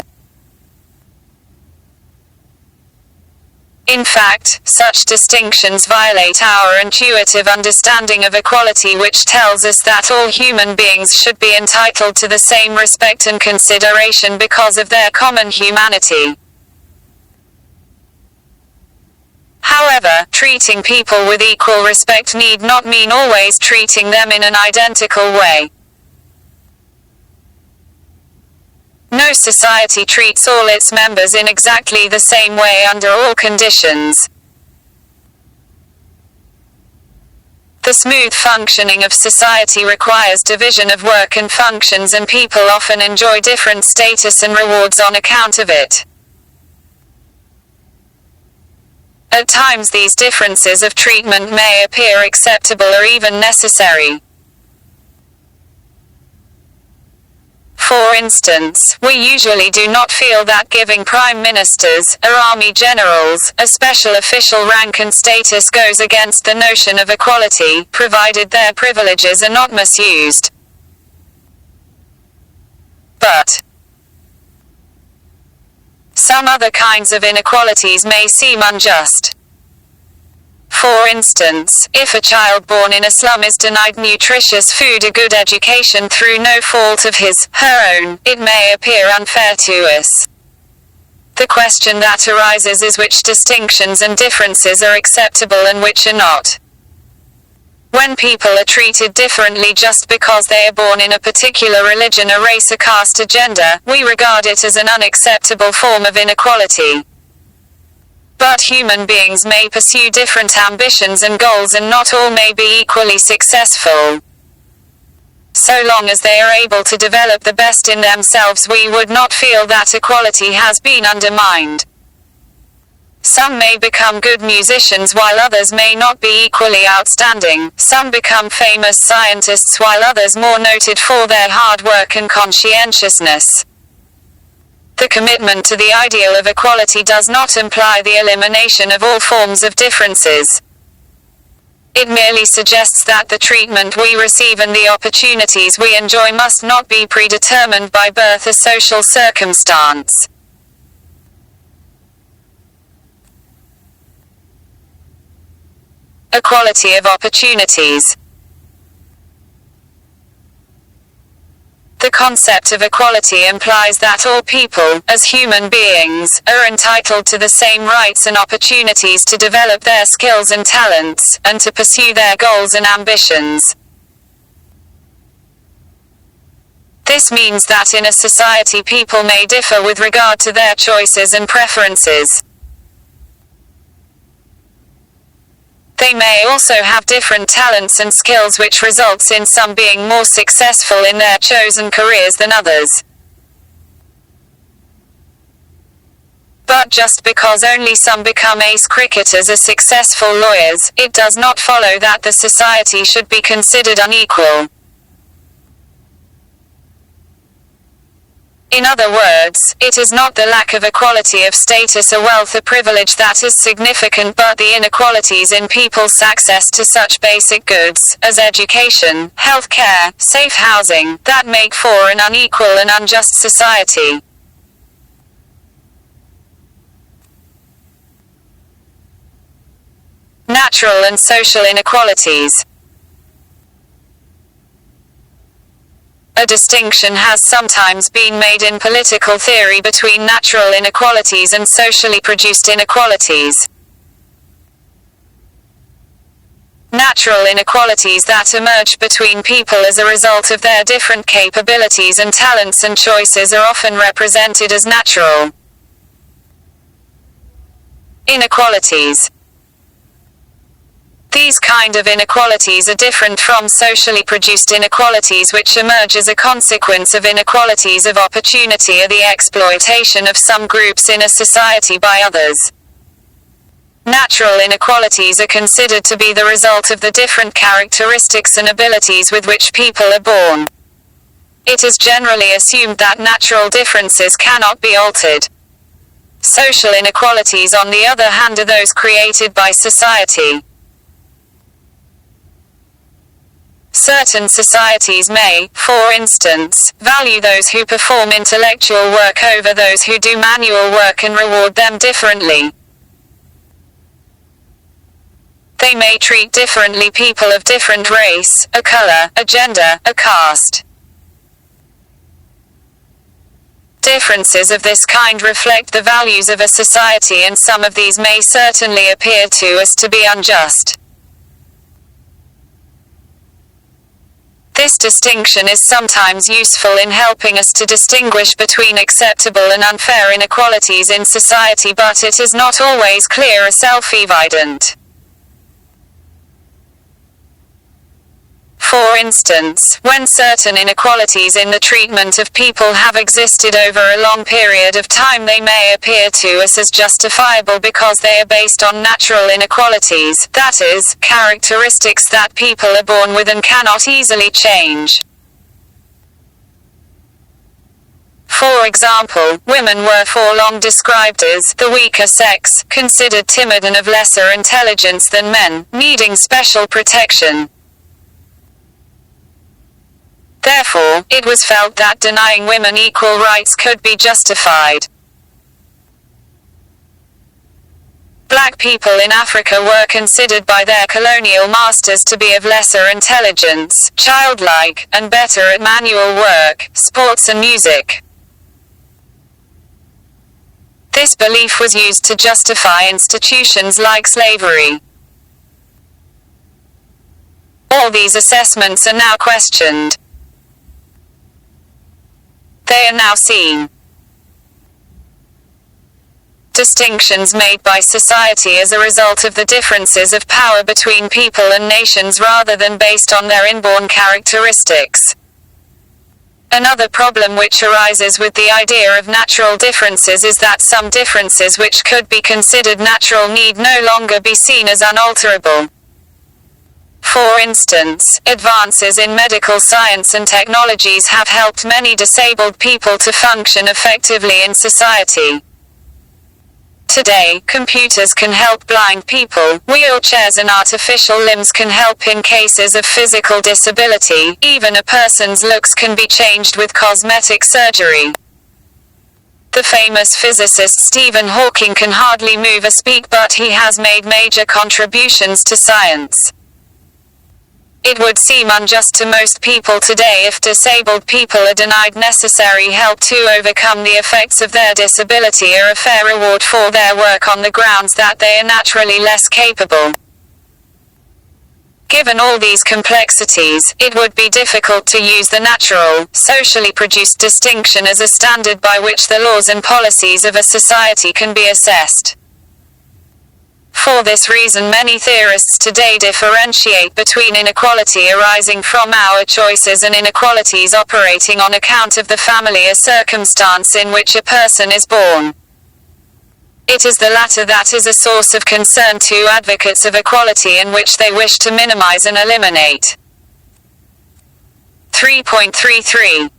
In fact, such distinctions violate our intuitive understanding of equality, which tells us that all human beings should be entitled to the same respect and consideration because of their common humanity. However, treating people with equal respect need not mean always treating them in an identical way. No society treats all its members in exactly the same way under all conditions. The smooth functioning of society requires division of work and functions, and people often enjoy different status and rewards on account of it. At times these differences of treatment may appear acceptable or even necessary. For instance, we usually do not feel that giving prime ministers, or army generals, a special official rank and status goes against the notion of equality, provided their privileges are not misused. but some other kinds of inequalities may seem unjust. For instance, if a child born in a slum is denied nutritious food, a good education through no fault of her own, it may appear unfair to us. The question that arises is which distinctions and differences are acceptable and which are not. When people are treated differently just because they are born in a particular religion, a race, a caste, a gender, we regard it as an unacceptable form of inequality. But human beings may pursue different ambitions and goals, and not all may be equally successful. So long as they are able to develop the best in themselves, we would not feel that equality has been undermined. Some may become good musicians while others may not be equally outstanding. Some become famous scientists while others more noted for their hard work and conscientiousness. The commitment to the ideal of equality does not imply the elimination of all forms of differences. It merely suggests that the treatment we receive and the opportunities we enjoy must not be predetermined by birth or social circumstance. Equality of opportunities. The concept of equality implies that all people, as human beings, are entitled to the same rights and opportunities to develop their skills and talents, and to pursue their goals and ambitions. This means that in a society people may differ with regard to their choices and preferences. They may also have different talents and skills, which results in some being more successful in their chosen careers than others. But just because only some become ace cricketers or successful lawyers, it does not follow that the society should be considered unequal. In other words, it is not the lack of equality of status or wealth or privilege that is significant, but the inequalities in people's access to such basic goods, as education, health care, safe housing, that make for an unequal and unjust society. Natural and social inequalities. A distinction has sometimes been made in political theory between natural inequalities and socially produced inequalities. Natural inequalities that emerge between people as a result of their different capabilities and talents and choices are often represented as natural inequalities. These kind of inequalities are different from socially produced inequalities, which emerge as a consequence of inequalities of opportunity or the exploitation of some groups in a society by others. Natural inequalities are considered to be the result of the different characteristics and abilities with which people are born. It is generally assumed that natural differences cannot be altered. Social inequalities, on the other hand, are those created by society. Certain societies may, for instance, value those who perform intellectual work over those who do manual work and reward them differently. They may treat differently people of different race, a color, a gender, a caste. Differences of this kind reflect the values of a society, and some of these may certainly appear to us to be unjust. This distinction is sometimes useful in helping us to distinguish between acceptable and unfair inequalities in society, but it is not always clear or self-evident. For instance, when certain inequalities in the treatment of people have existed over a long period of time, they may appear to us as justifiable because they are based on natural inequalities, that is, characteristics that people are born with and cannot easily change. For example, women were for long described as the weaker sex, considered timid and of lesser intelligence than men, needing special protection. Therefore, it was felt that denying women equal rights could be justified. Black people in Africa were considered by their colonial masters to be of lesser intelligence, childlike, and better at manual work, sports and music. This belief was used to justify institutions like slavery. All these assessments are now questioned. They are now seen. Distinctions made by society as a result of the differences of power between people and nations rather than based on their inborn characteristics. Another problem which arises with the idea of natural differences is that some differences which could be considered natural need no longer be seen as unalterable. For instance, advances in medical science and technologies have helped many disabled people to function effectively in society. Today, computers can help blind people, wheelchairs and artificial limbs can help in cases of physical disability, even a person's looks can be changed with cosmetic surgery. The famous physicist Stephen Hawking can hardly move or speak, but he has made major contributions to science. It would seem unjust to most people today if disabled people are denied necessary help to overcome the effects of their disability or a fair reward for their work on the grounds that they are naturally less capable. Given all these complexities, it would be difficult to use the natural, socially produced distinction as a standard by which the laws and policies of a society can be assessed. For this reason, many theorists today differentiate between inequality arising from our choices and inequalities operating on account of the family or circumstance in which a person is born. It is the latter that is a source of concern to advocates of equality and which they wish to minimize and eliminate. 3.33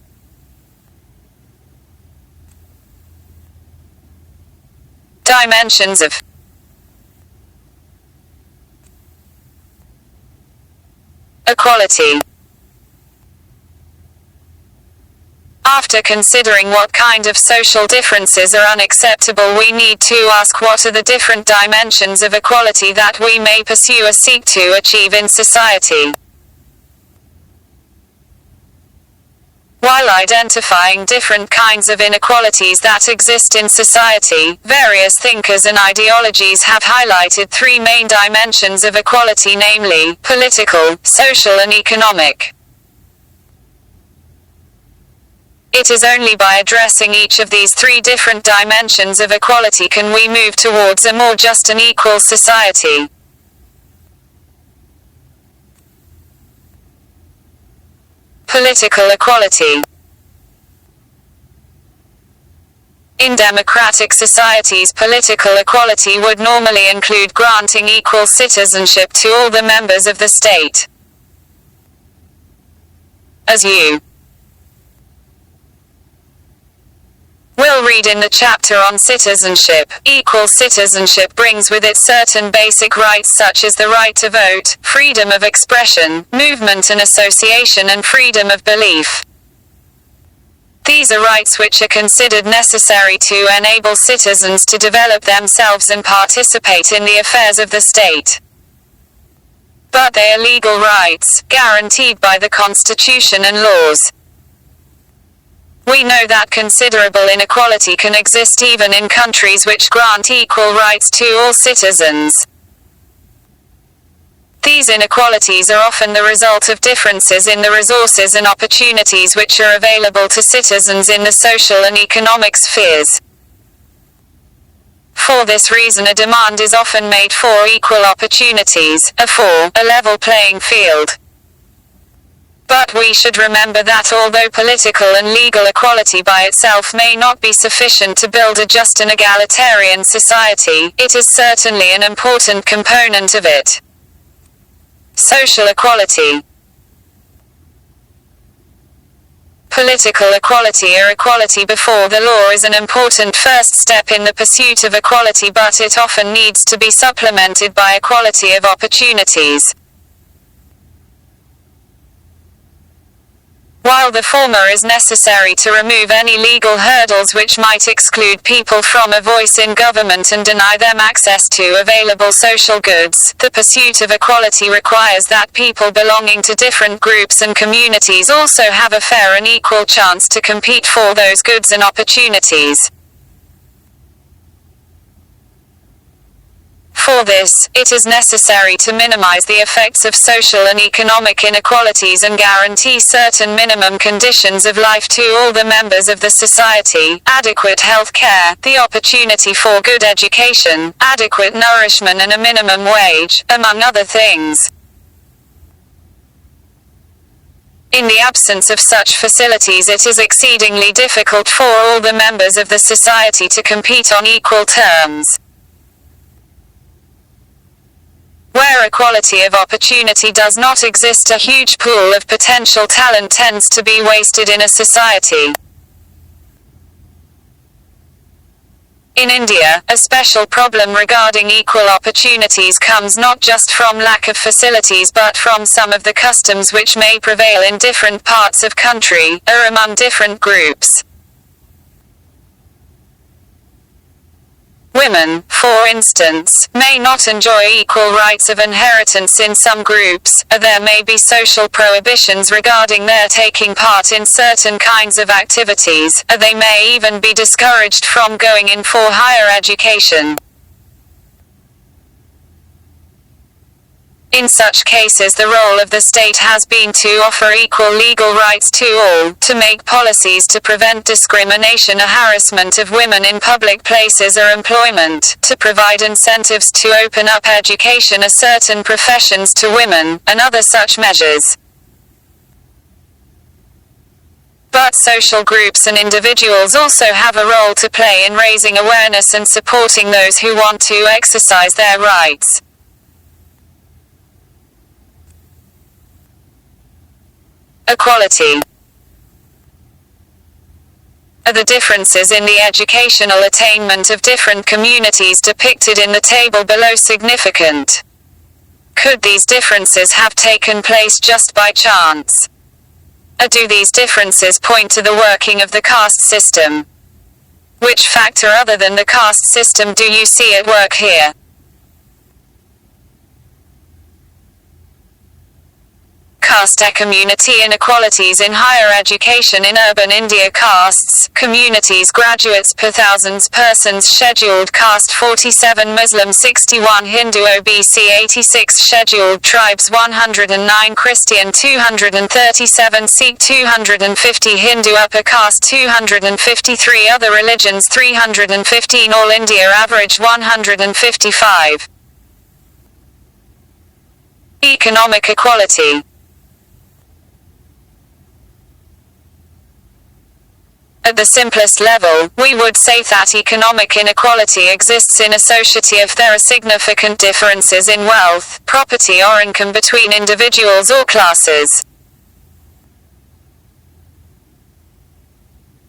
Dimensions of equality. After considering what kind of social differences are unacceptable, we need to ask what are the different dimensions of equality that we may pursue or seek to achieve in society. While identifying different kinds of inequalities that exist in society, various thinkers and ideologies have highlighted three main dimensions of equality, namely, political, social and economic. It is only by addressing each of these three different dimensions of equality can we move towards a more just and equal society. Political equality. In democratic societies, political equality would normally include granting equal citizenship to all the members of the state. As you will read in the chapter on citizenship, equal citizenship brings with it certain basic rights such as the right to vote, freedom of expression, movement and association and freedom of belief. These are rights which are considered necessary to enable citizens to develop themselves and participate in the affairs of the state. But they are legal rights, guaranteed by the Constitution and laws. We know that considerable inequality can exist even in countries which grant equal rights to all citizens. These inequalities are often the result of differences in the resources and opportunities which are available to citizens in the social and economic spheres. For this reason, a demand is often made for equal opportunities, for a level playing field. But we should remember that although political and legal equality by itself may not be sufficient to build a just and egalitarian society, it is certainly an important component of it. Social equality. Political equality or equality before the law is an important first step in the pursuit of equality, but it often needs to be supplemented by equality of opportunities. While the former is necessary to remove any legal hurdles which might exclude people from a voice in government and deny them access to available social goods, the pursuit of equality requires that people belonging to different groups and communities also have a fair and equal chance to compete for those goods and opportunities. For this, it is necessary to minimize the effects of social and economic inequalities and guarantee certain minimum conditions of life to all the members of the society: adequate health care, the opportunity for good education, adequate nourishment and a minimum wage, among other things. In the absence of such facilities, it is exceedingly difficult for all the members of the society to compete on equal terms. Where equality of opportunity does not exist, a huge pool of potential talent tends to be wasted in a society. In India, a special problem regarding equal opportunities comes not just from lack of facilities but from some of the customs which may prevail in different parts of country, or among different groups. Women, for instance, may not enjoy equal rights of inheritance in some groups, or there may be social prohibitions regarding their taking part in certain kinds of activities, or they may even be discouraged from going in for higher education. In such cases, the role of the state has been to offer equal legal rights to all, to make policies to prevent discrimination or harassment of women in public places or employment, to provide incentives to open up education or certain professions to women, and other such measures. But social groups and individuals also have a role to play in raising awareness and supporting those who want to exercise their rights. Equality. Are the differences in the educational attainment of different communities depicted in the table below significant? Could these differences have taken place just by chance? Or do these differences point to the working of the caste system? Which factor other than the caste system do you see at work here? Caste community inequalities in higher education in urban India. Castes, communities, graduates per thousands persons. Scheduled caste 47, Muslim 61, Hindu OBC 86, Scheduled tribes 109, Christian 237, Sikh 250, Hindu upper caste 253, other religions 315, All India average 155. Economic equality. At the simplest level, we would say that economic inequality exists in a society if there are significant differences in wealth, property or income between individuals or classes.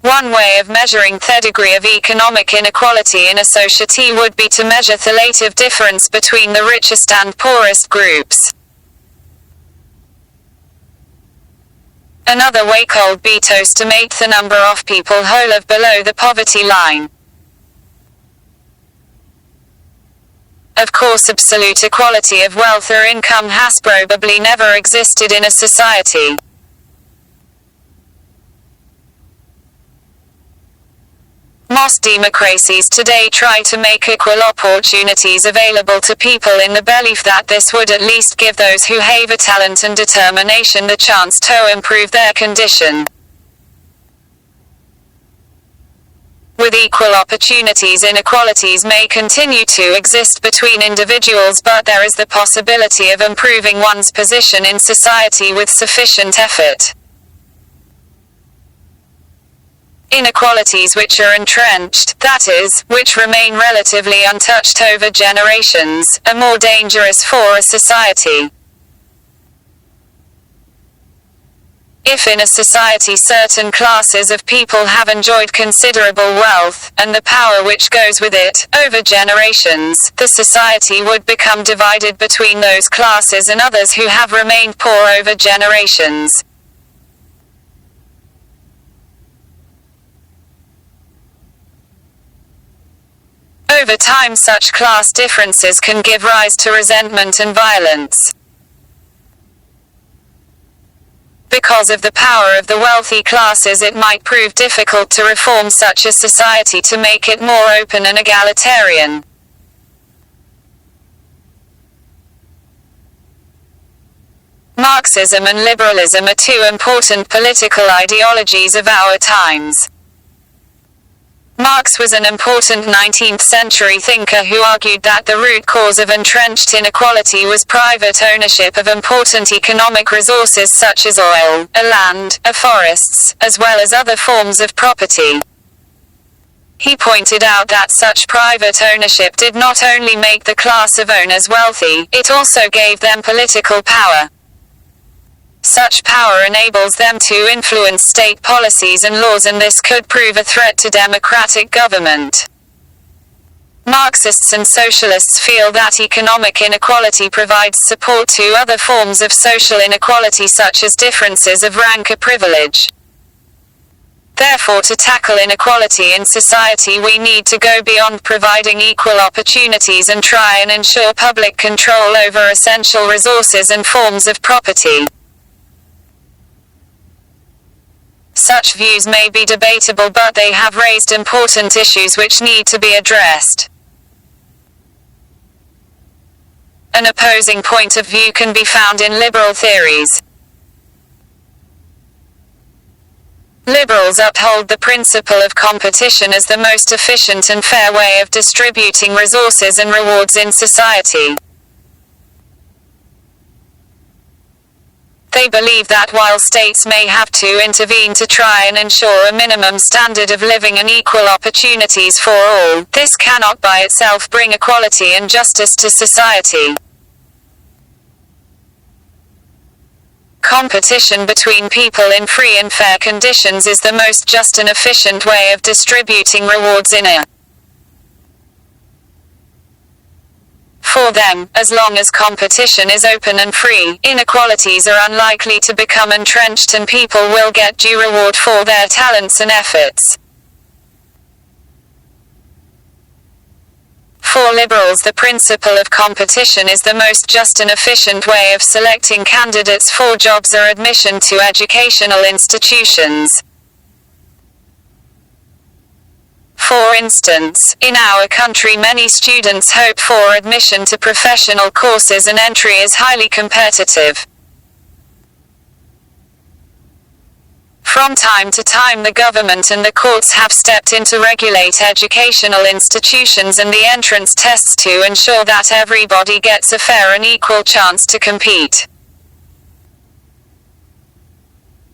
One way of measuring the degree of economic inequality in a society would be to measure the relative difference between the richest and poorest groups. Another way could be to estimate the number of people who live below the poverty line. Of course, absolute equality of wealth or income has probably never existed in a society. Most democracies today try to make equal opportunities available to people in the belief that this would at least give those who have a talent and determination the chance to improve their condition. With equal opportunities, inequalities may continue to exist between individuals, but there is the possibility of improving one's position in society with sufficient effort. Inequalities which are entrenched, that is, which remain relatively untouched over generations, are more dangerous for a society. If in a society certain classes of people have enjoyed considerable wealth, and the power which goes with it, over generations, the society would become divided between those classes and others who have remained poor over generations. Over time, such class differences can give rise to resentment and violence. Because of the power of the wealthy classes, it might prove difficult to reform such a society to make it more open and egalitarian. Marxism and liberalism are two important political ideologies of our times. Marx was an important 19th-century thinker who argued that the root cause of entrenched inequality was private ownership of important economic resources such as oil, land, forests, as well as other forms of property. He pointed out that such private ownership did not only make the class of owners wealthy, it also gave them political power. Such power enables them to influence state policies and laws, and this could prove a threat to democratic government. Marxists and socialists feel that economic inequality provides support to other forms of social inequality such as differences of rank or privilege. Therefore, to tackle inequality in society, we need to go beyond providing equal opportunities and try and ensure public control over essential resources and forms of property. Such views may be debatable, but they have raised important issues which need to be addressed. An opposing point of view can be found in liberal theories. Liberals uphold the principle of competition as the most efficient and fair way of distributing resources and rewards in society. They believe that while states may have to intervene to try and ensure a minimum standard of living and equal opportunities for all, this cannot by itself bring equality and justice to society. Competition between people in free and fair conditions is the most just and efficient way of distributing rewards in a For them, as long as competition is open and free, inequalities are unlikely to become entrenched and people will get due reward for their talents and efforts. For liberals, the principle of competition is the most just and efficient way of selecting candidates for jobs or admission to educational institutions. For instance, in our country many students hope for admission to professional courses and entry is highly competitive. From time to time the government and the courts have stepped in to regulate educational institutions and the entrance tests to ensure that everybody gets a fair and equal chance to compete.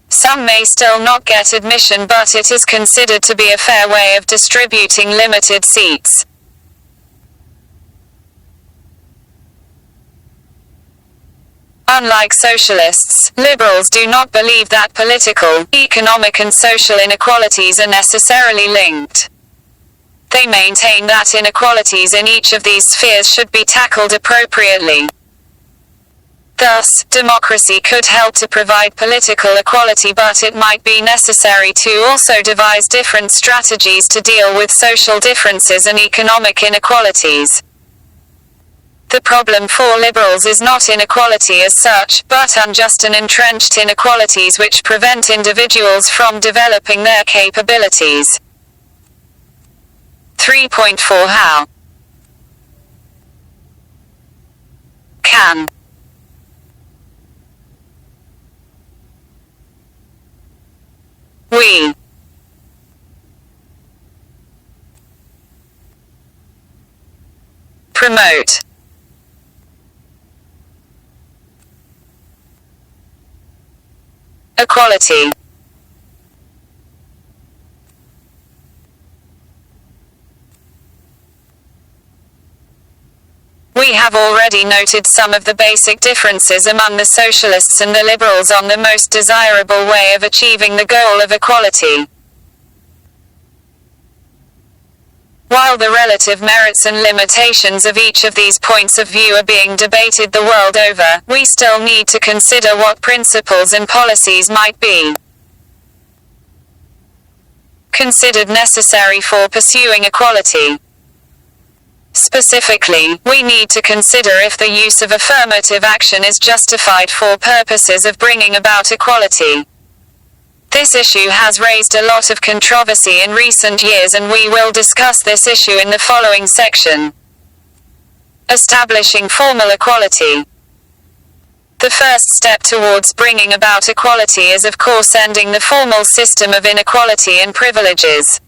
Some may still not get admission, but it is considered to be a fair way of distributing limited seats. Unlike socialists, liberals do not believe that political, economic and social inequalities are necessarily linked. They maintain that inequalities in each of these spheres should be tackled appropriately. Thus, democracy could help to provide political equality, but it might be necessary to also devise different strategies to deal with social differences and economic inequalities. The problem for liberals is not inequality as such, but unjust and entrenched inequalities which prevent individuals from developing their capabilities. 3.4 How can we promote equality? We have already noted some of the basic differences among the socialists and the liberals on the most desirable way of achieving the goal of equality. While the relative merits and limitations of each of these points of view are being debated the world over, we still need to consider what principles and policies might be considered necessary for pursuing equality. Specifically, we need to consider if the use of affirmative action is justified for purposes of bringing about equality. This issue has raised a lot of controversy in recent years, and we will discuss this issue in the following section. Establishing formal equality. The first step towards bringing about equality is, of course, ending the formal system of inequality and privileges.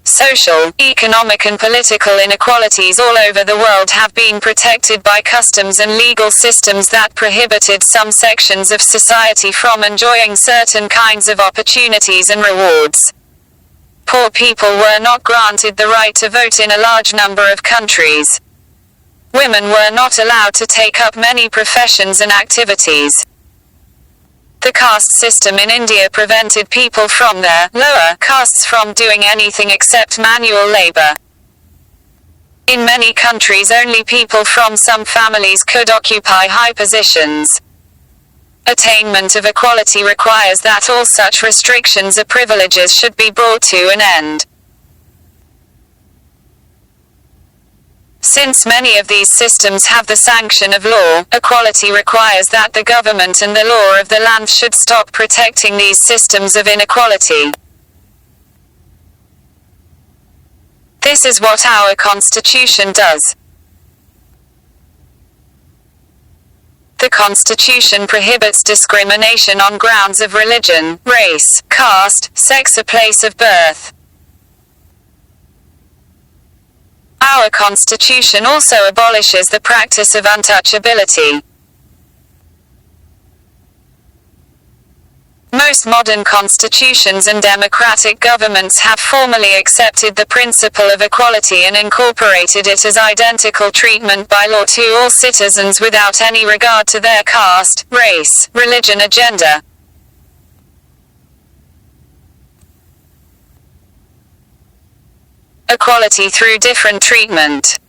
Social, economic and political inequalities all over the world have been protected by customs and legal systems that prohibited some sections of society from enjoying certain kinds of opportunities and rewards. Poor people were not granted the right to vote in a large number of countries. Women were not allowed to take up many professions and activities. The caste system in India prevented people from their lower castes from doing anything except manual labor. In many countries, only people from some families could occupy high positions. Attainment of equality requires that all such restrictions or privileges should be brought to an end. Since many of these systems have the sanction of law, equality requires that the government and the law of the land should stop protecting these systems of inequality. This is what our Constitution does. The Constitution prohibits discrimination on grounds of religion, race, caste, sex or place of birth. Our Constitution also abolishes the practice of untouchability. Most modern constitutions and democratic governments have formally accepted the principle of equality and incorporated it as identical treatment by law to all citizens without any regard to their caste, race, religion or gender. Equality through different treatment.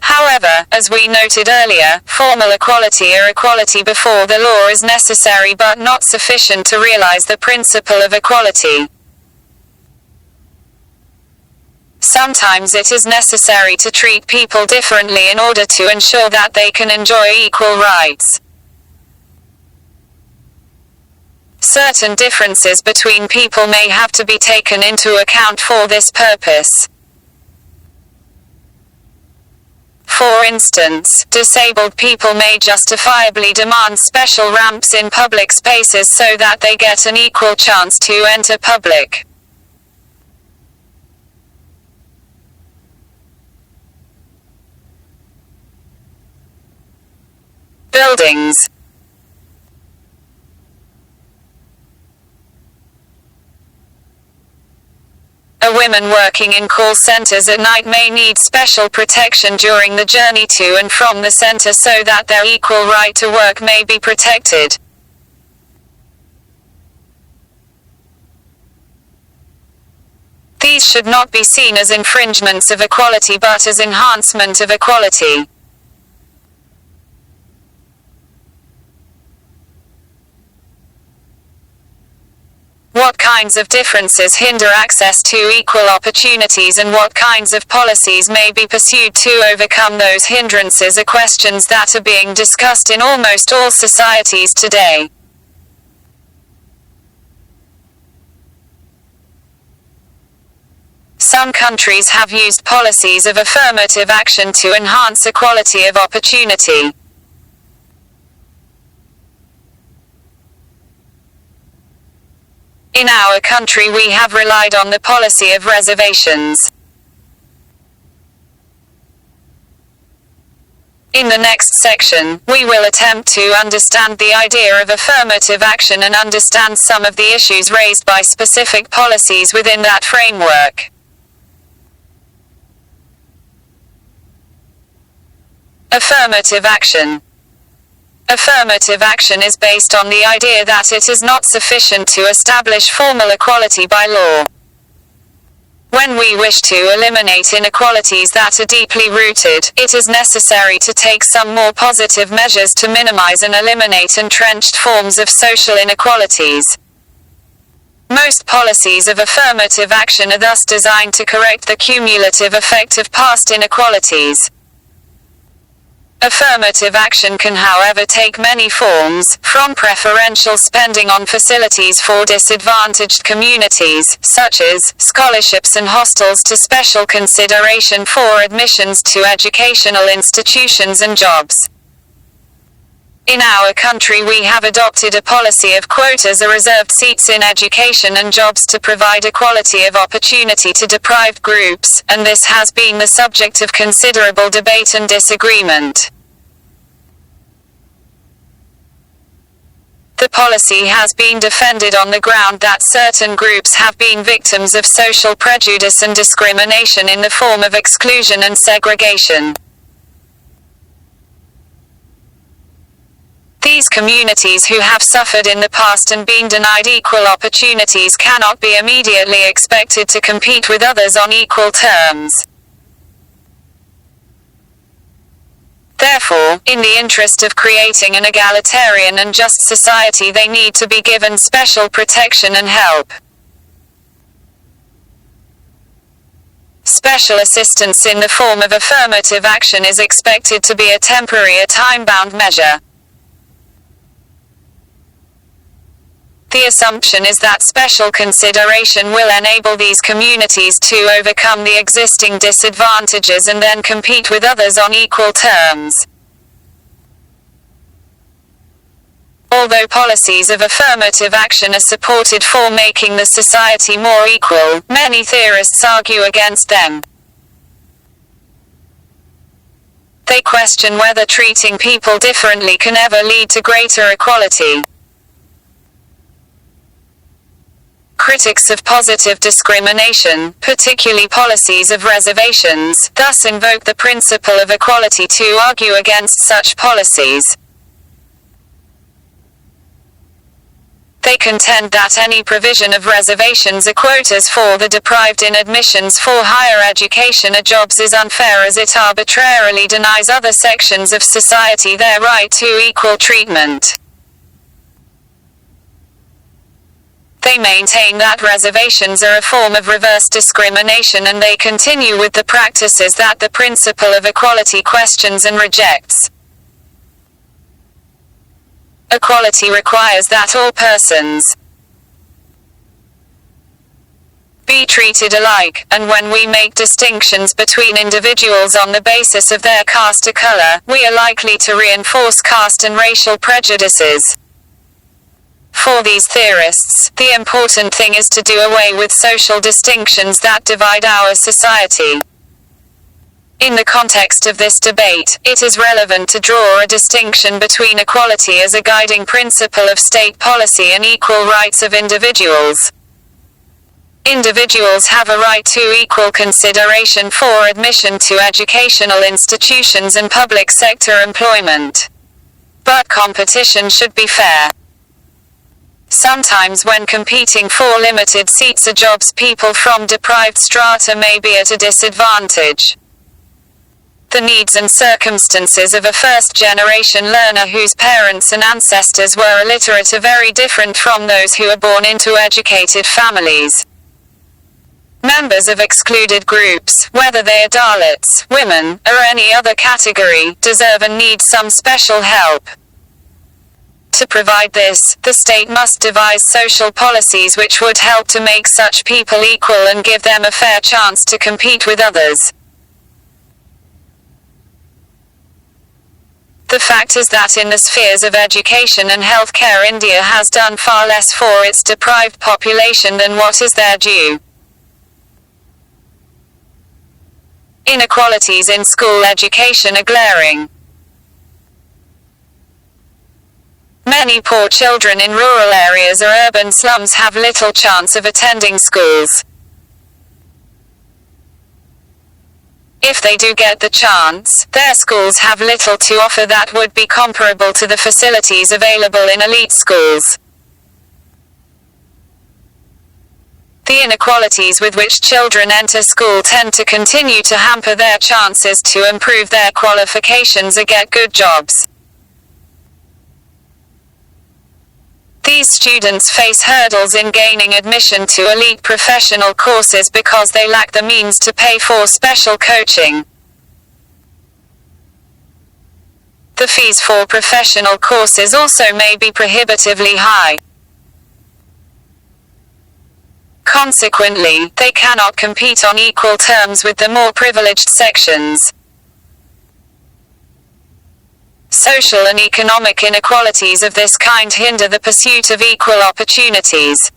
However, as we noted earlier, formal equality or equality before the law is necessary but not sufficient to realize the principle of equality. Sometimes it is necessary to treat people differently in order to ensure that they can enjoy equal rights. Certain differences between people may have to be taken into account for this purpose. For instance, disabled people may justifiably demand special ramps in public spaces so that they get an equal chance to enter public. Buildings. A woman working in call centers at night may need special protection during the journey to and from the center so that their equal right to work may be protected. These should not be seen as infringements of equality but as enhancement of equality. What kinds of differences hinder access to equal opportunities and what kinds of policies may be pursued to overcome those hindrances are questions that are being discussed in almost all societies today. Some countries have used policies of affirmative action to enhance equality of opportunity. In our country we have relied on the policy of reservations. In the next section, we will attempt to understand the idea of affirmative action and understand some of the issues raised by specific policies within that framework. Affirmative action. Affirmative action is based on the idea that it is not sufficient to establish formal equality by law. When we wish to eliminate inequalities that are deeply rooted, it is necessary to take some more positive measures to minimize and eliminate entrenched forms of social inequalities. Most policies of affirmative action are thus designed to correct the cumulative effect of past inequalities. Affirmative action can, however, take many forms, from preferential spending on facilities for disadvantaged communities, such as scholarships and hostels, to special consideration for admissions to educational institutions and jobs. In our country we have adopted a policy of quotas or reserved seats in education and jobs to provide equality of opportunity to deprived groups, and this has been the subject of considerable debate and disagreement. The policy has been defended on the ground that certain groups have been victims of social prejudice and discrimination in the form of exclusion and segregation. These communities who have suffered in the past and been denied equal opportunities cannot be immediately expected to compete with others on equal terms. Therefore, in the interest of creating an egalitarian and just society, they need to be given special protection and help. Special assistance in the form of affirmative action is expected to be a temporary, time-bound measure. The assumption is that special consideration will enable these communities to overcome the existing disadvantages and then compete with others on equal terms. Although policies of affirmative action are supported for making the society more equal, many theorists argue against them. They question whether treating people differently can ever lead to greater equality. Critics of positive discrimination, particularly policies of reservations, thus invoke the principle of equality to argue against such policies. They contend that any provision of reservations or quotas for the deprived in admissions for higher education or jobs is unfair, as it arbitrarily denies other sections of society their right to equal treatment. They maintain that reservations are a form of reverse discrimination, and they continue with the practices that the principle of equality questions and rejects. Equality requires that all persons be treated alike, and when we make distinctions between individuals on the basis of their caste or color, we are likely to reinforce caste and racial prejudices. For these theorists, the important thing is to do away with social distinctions that divide our society. In the context of this debate, it is relevant to draw a distinction between equality as a guiding principle of state policy and equal rights of individuals. Individuals have a right to equal consideration for admission to educational institutions and public sector employment. But competition should be fair. Sometimes when competing for limited seats or jobs, people from deprived strata may be at a disadvantage. The needs and circumstances of a first-generation learner whose parents and ancestors were illiterate are very different from those who are born into educated families. Members of excluded groups, whether they are Dalits, women, or any other category, deserve and need some special help. To provide this, the state must devise social policies which would help to make such people equal and give them a fair chance to compete with others. The fact is that in the spheres of education and healthcare, India has done far less for its deprived population than what is their due. Inequalities in school education are glaring. Many poor children in rural areas or urban slums have little chance of attending schools. If they do get the chance, their schools have little to offer that would be comparable to the facilities available in elite schools. The inequalities with which children enter school tend to continue to hamper their chances to improve their qualifications or get good jobs. These students face hurdles in gaining admission to elite professional courses because they lack the means to pay for special coaching. The fees for professional courses also may be prohibitively high. Consequently, they cannot compete on equal terms with the more privileged sections. Social and economic inequalities of this kind hinder the pursuit of equal opportunities.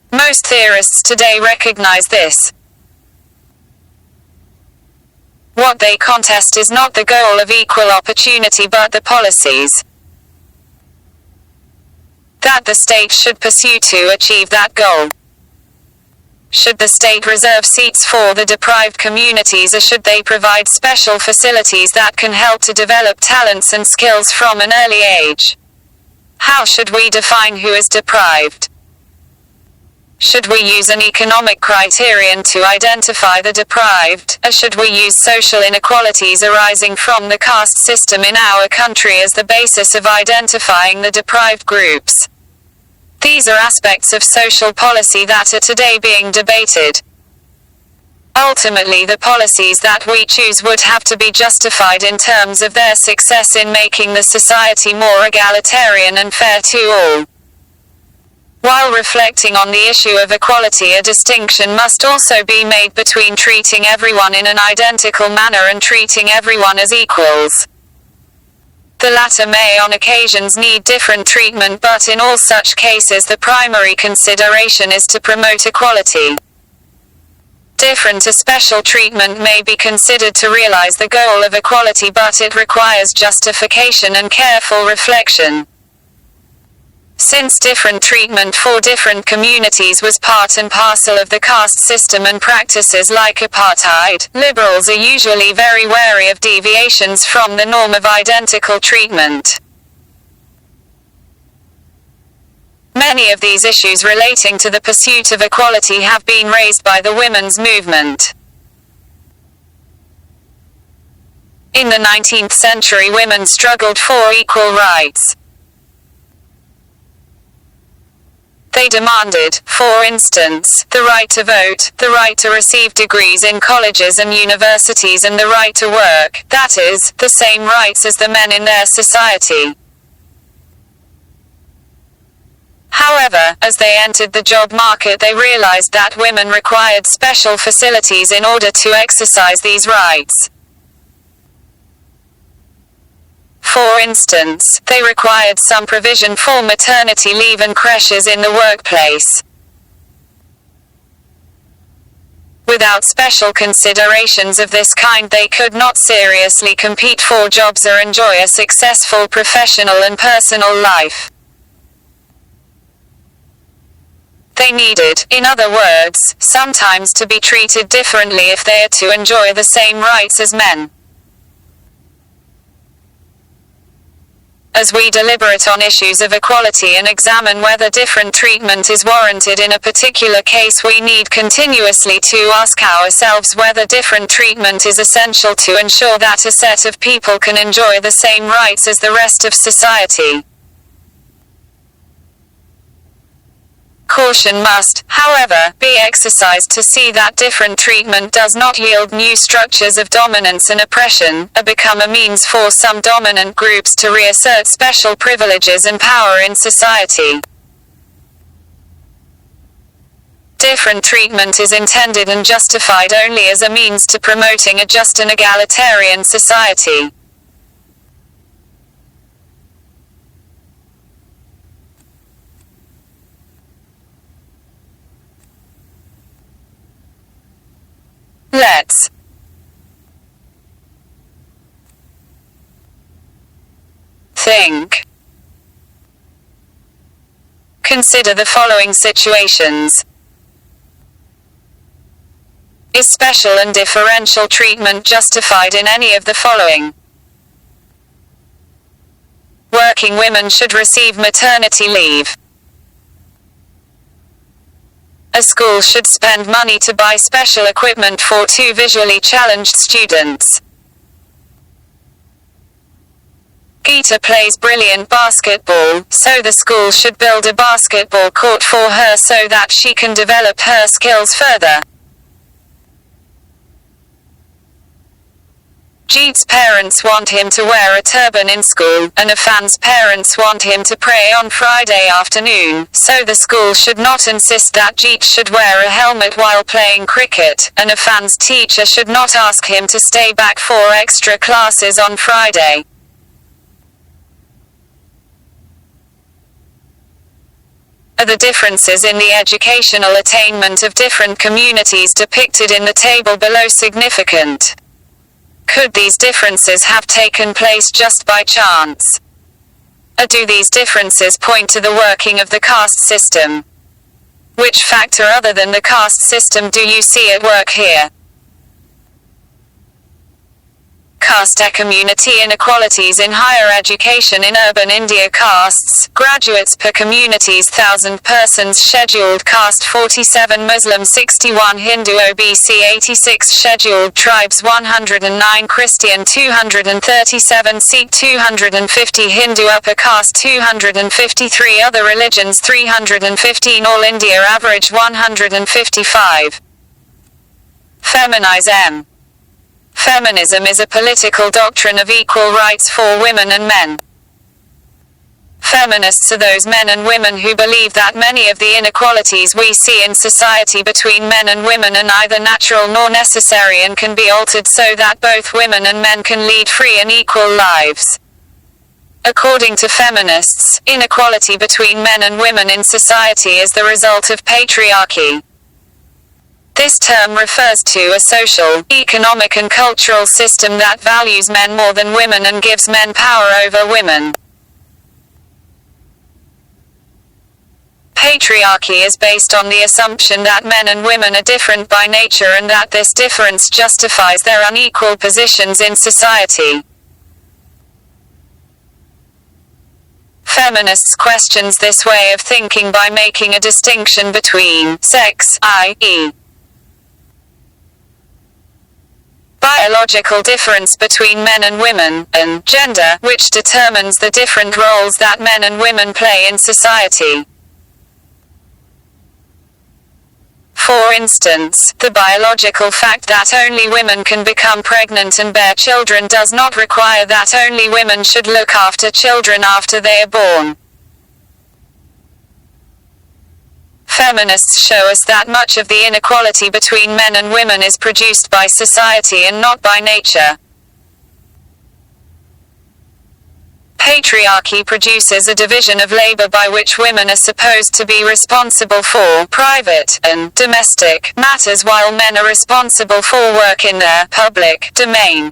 Most theorists today recognize this. What they contest is not the goal of equal opportunity but the policies that the state should pursue to achieve that goal. Should the state reserve seats for the deprived communities, or should they provide special facilities that can help to develop talents and skills from an early age? How should we define who is deprived? Should we use an economic criterion to identify the deprived, or should we use social inequalities arising from the caste system in our country as the basis of identifying the deprived groups? These are aspects of social policy that are today being debated. Ultimately, the policies that we choose would have to be justified in terms of their success in making the society more egalitarian and fair to all. While reflecting on the issue of equality, a distinction must also be made between treating everyone in an identical manner and treating everyone as equals. The latter may on occasions need different treatment, but in all such cases the primary consideration is to promote equality. Different or special treatment may be considered to realize the goal of equality, but it requires justification and careful reflection. Since different treatment for different communities was part and parcel of the caste system and practices like apartheid, liberals are usually very wary of deviations from the norm of identical treatment. Many of these issues relating to the pursuit of equality have been raised by the women's movement. In the 19th century, women struggled for equal rights. They demanded, for instance, the right to vote, the right to receive degrees in colleges and universities, and the right to work, that is, the same rights as the men in their society. However, as they entered the job market, they realized that women required special facilities in order to exercise these rights. For instance, they required some provision for maternity leave and creches in the workplace. Without special considerations of this kind, they could not seriously compete for jobs or enjoy a successful professional and personal life. They needed, in other words, sometimes to be treated differently if they are to enjoy the same rights as men. As we deliberate on issues of equality and examine whether different treatment is warranted in a particular case, we need continuously to ask ourselves whether different treatment is essential to ensure that a set of people can enjoy the same rights as the rest of society. Caution must, however, be exercised to see that different treatment does not yield new structures of dominance and oppression, or become a means for some dominant groups to reassert special privileges and power in society. Different treatment is intended and justified only as a means to promoting a just and egalitarian society. Let's think. Consider the following situations. Is special and differential treatment justified in any of the following? Working women should receive maternity leave. A school should spend money to buy special equipment for 2 visually challenged students. Geeta plays brilliant basketball, so the school should build a basketball court for her so that she can develop her skills further. Jeet's parents want him to wear a turban in school, and Irfan's parents want him to pray on Friday afternoon, so the school should not insist that Jeet should wear a helmet while playing cricket, and Irfan's teacher should not ask him to stay back for extra classes on Friday. Are the differences in the educational attainment of different communities depicted in the table below significant? Could these differences have taken place just by chance? Or do these differences point to the working of the caste system? Which factor other than the caste system do you see at work here? Caste community inequalities in higher education in urban India. Castes, graduates per communities 1,000 persons scheduled caste 47 Muslim 61 Hindu OBC 86 scheduled tribes 109 Christian 237 Sikh 250 Hindu upper caste 253 other religions 315 All India average 155. Feminize M. Feminism is a political doctrine of equal rights for women and men. Feminists are those men and women who believe that many of the inequalities we see in society between men and women are neither natural nor necessary and can be altered so that both women and men can lead free and equal lives. According to feminists, inequality between men and women in society is the result of patriarchy. This term refers to a social, economic and cultural system that values men more than women and gives men power over women. Patriarchy is based on the assumption that men and women are different by nature and that this difference justifies their unequal positions in society. Feminists questions this way of thinking by making a distinction between sex, i.e. biological difference between men and women, and gender, which determines the different roles that men and women play in society. For instance, the biological fact that only women can become pregnant and bear children does not require that only women should look after children after they are born. Feminists show us that much of the inequality between men and women is produced by society and not by nature. Patriarchy produces a division of labor by which women are supposed to be responsible for private and domestic matters while men are responsible for work in their public domain.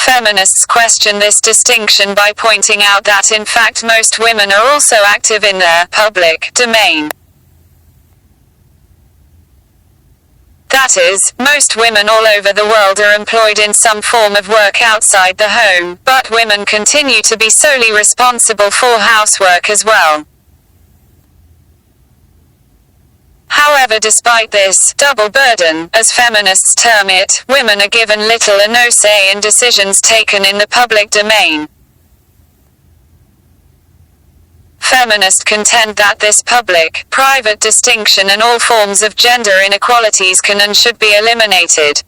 Feminists question this distinction by pointing out that in fact most women are also active in their public domain. That is, most women all over the world are employed in some form of work outside the home, but women continue to be solely responsible for housework as well. However, despite this double burden, as feminists term it, women are given little or no say in decisions taken in the public domain. Feminists contend that this public-private distinction and all forms of gender inequalities can and should be eliminated.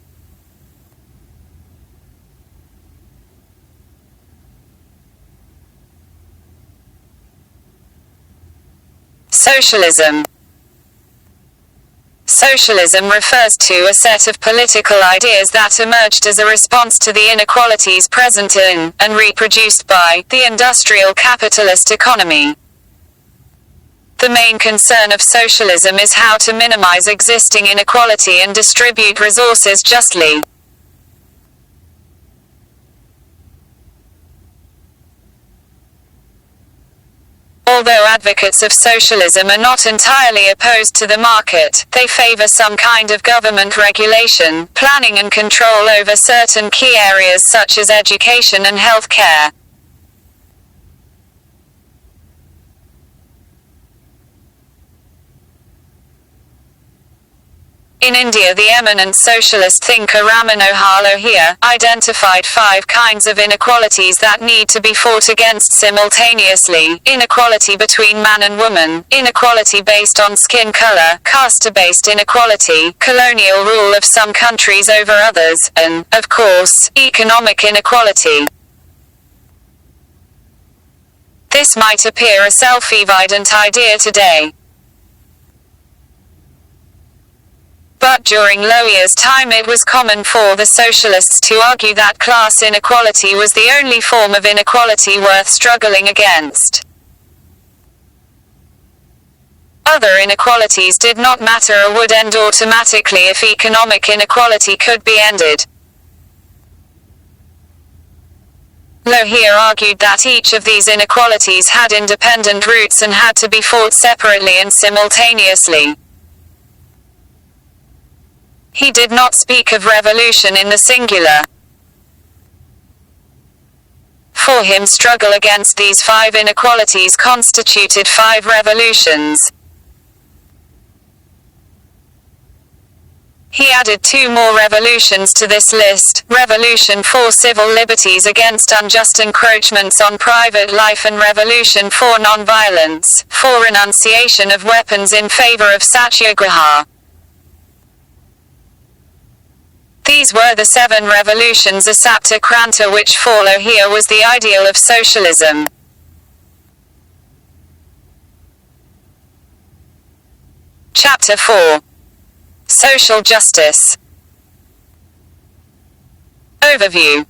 Socialism. Socialism refers to a set of political ideas that emerged as a response to the inequalities present in, and reproduced by, the industrial capitalist economy. The main concern of socialism is how to minimize existing inequality and distribute resources justly. Although advocates of socialism are not entirely opposed to the market, they favor some kind of government regulation, planning and control over certain key areas such as education and health care. In India, the eminent socialist thinker Ramanohar Lohia identified 5 kinds of inequalities that need to be fought against simultaneously: inequality between man and woman, inequality based on skin color, caste-based inequality, colonial rule of some countries over others, and, of course, economic inequality. This might appear a self-evident idea today. But during Lohia's time it was common for the socialists to argue that class inequality was the only form of inequality worth struggling against. Other inequalities did not matter or would end automatically if economic inequality could be ended. Lohia argued that each of these inequalities had independent roots and had to be fought separately and simultaneously. He did not speak of revolution in the singular. For him, struggle against these 5 inequalities constituted 5 revolutions. He added 2 more revolutions to this list: revolution for civil liberties against unjust encroachments on private life and revolution for non-violence, for renunciation of weapons in favor of satyagraha. These were the 7 revolutions of Saptakranta, which for Lohia was the ideal of socialism. Chapter 4. Social Justice. Overview.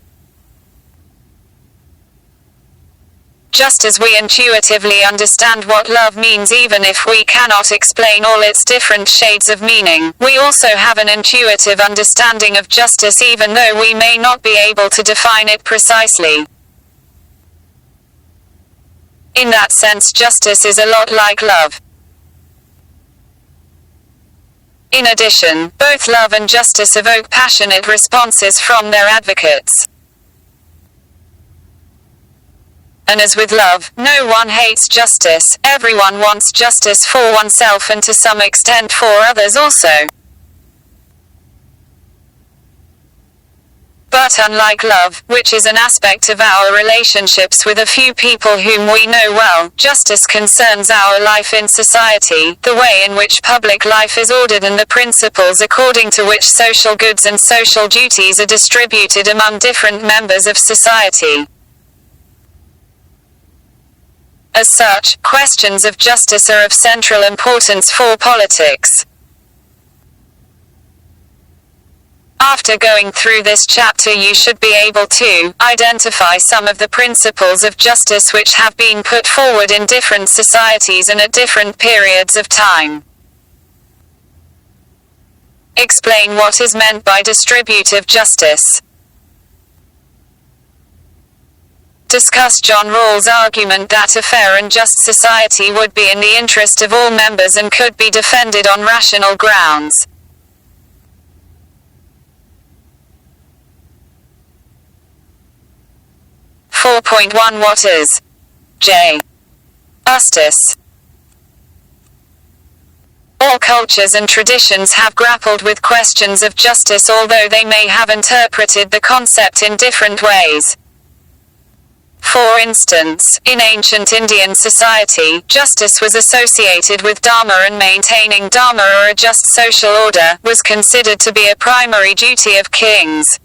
Just as we intuitively understand what love means even if we cannot explain all its different shades of meaning, we also have an intuitive understanding of justice even though we may not be able to define it precisely. In that sense, justice is a lot like love. In addition, both love and justice evoke passionate responses from their advocates. And as with love, no one hates justice, everyone wants justice for oneself and to some extent for others also. But unlike love, which is an aspect of our relationships with a few people whom we know well, justice concerns our life in society, the way in which public life is ordered and the principles according to which social goods and social duties are distributed among different members of society. As such, questions of justice are of central importance for politics. After going through this chapter, you should be able to identify some of the principles of justice which have been put forward in different societies and at different periods of time. Explain what is meant by distributive justice. Discuss John Rawls' argument that a fair and just society would be in the interest of all members and could be defended on rational grounds. (4.1) What is justice? All cultures and traditions have grappled with questions of justice, although they may have interpreted the concept in different ways. For instance, in ancient Indian society, justice was associated with dharma, and maintaining dharma or a just social order was considered to be a primary duty of kings.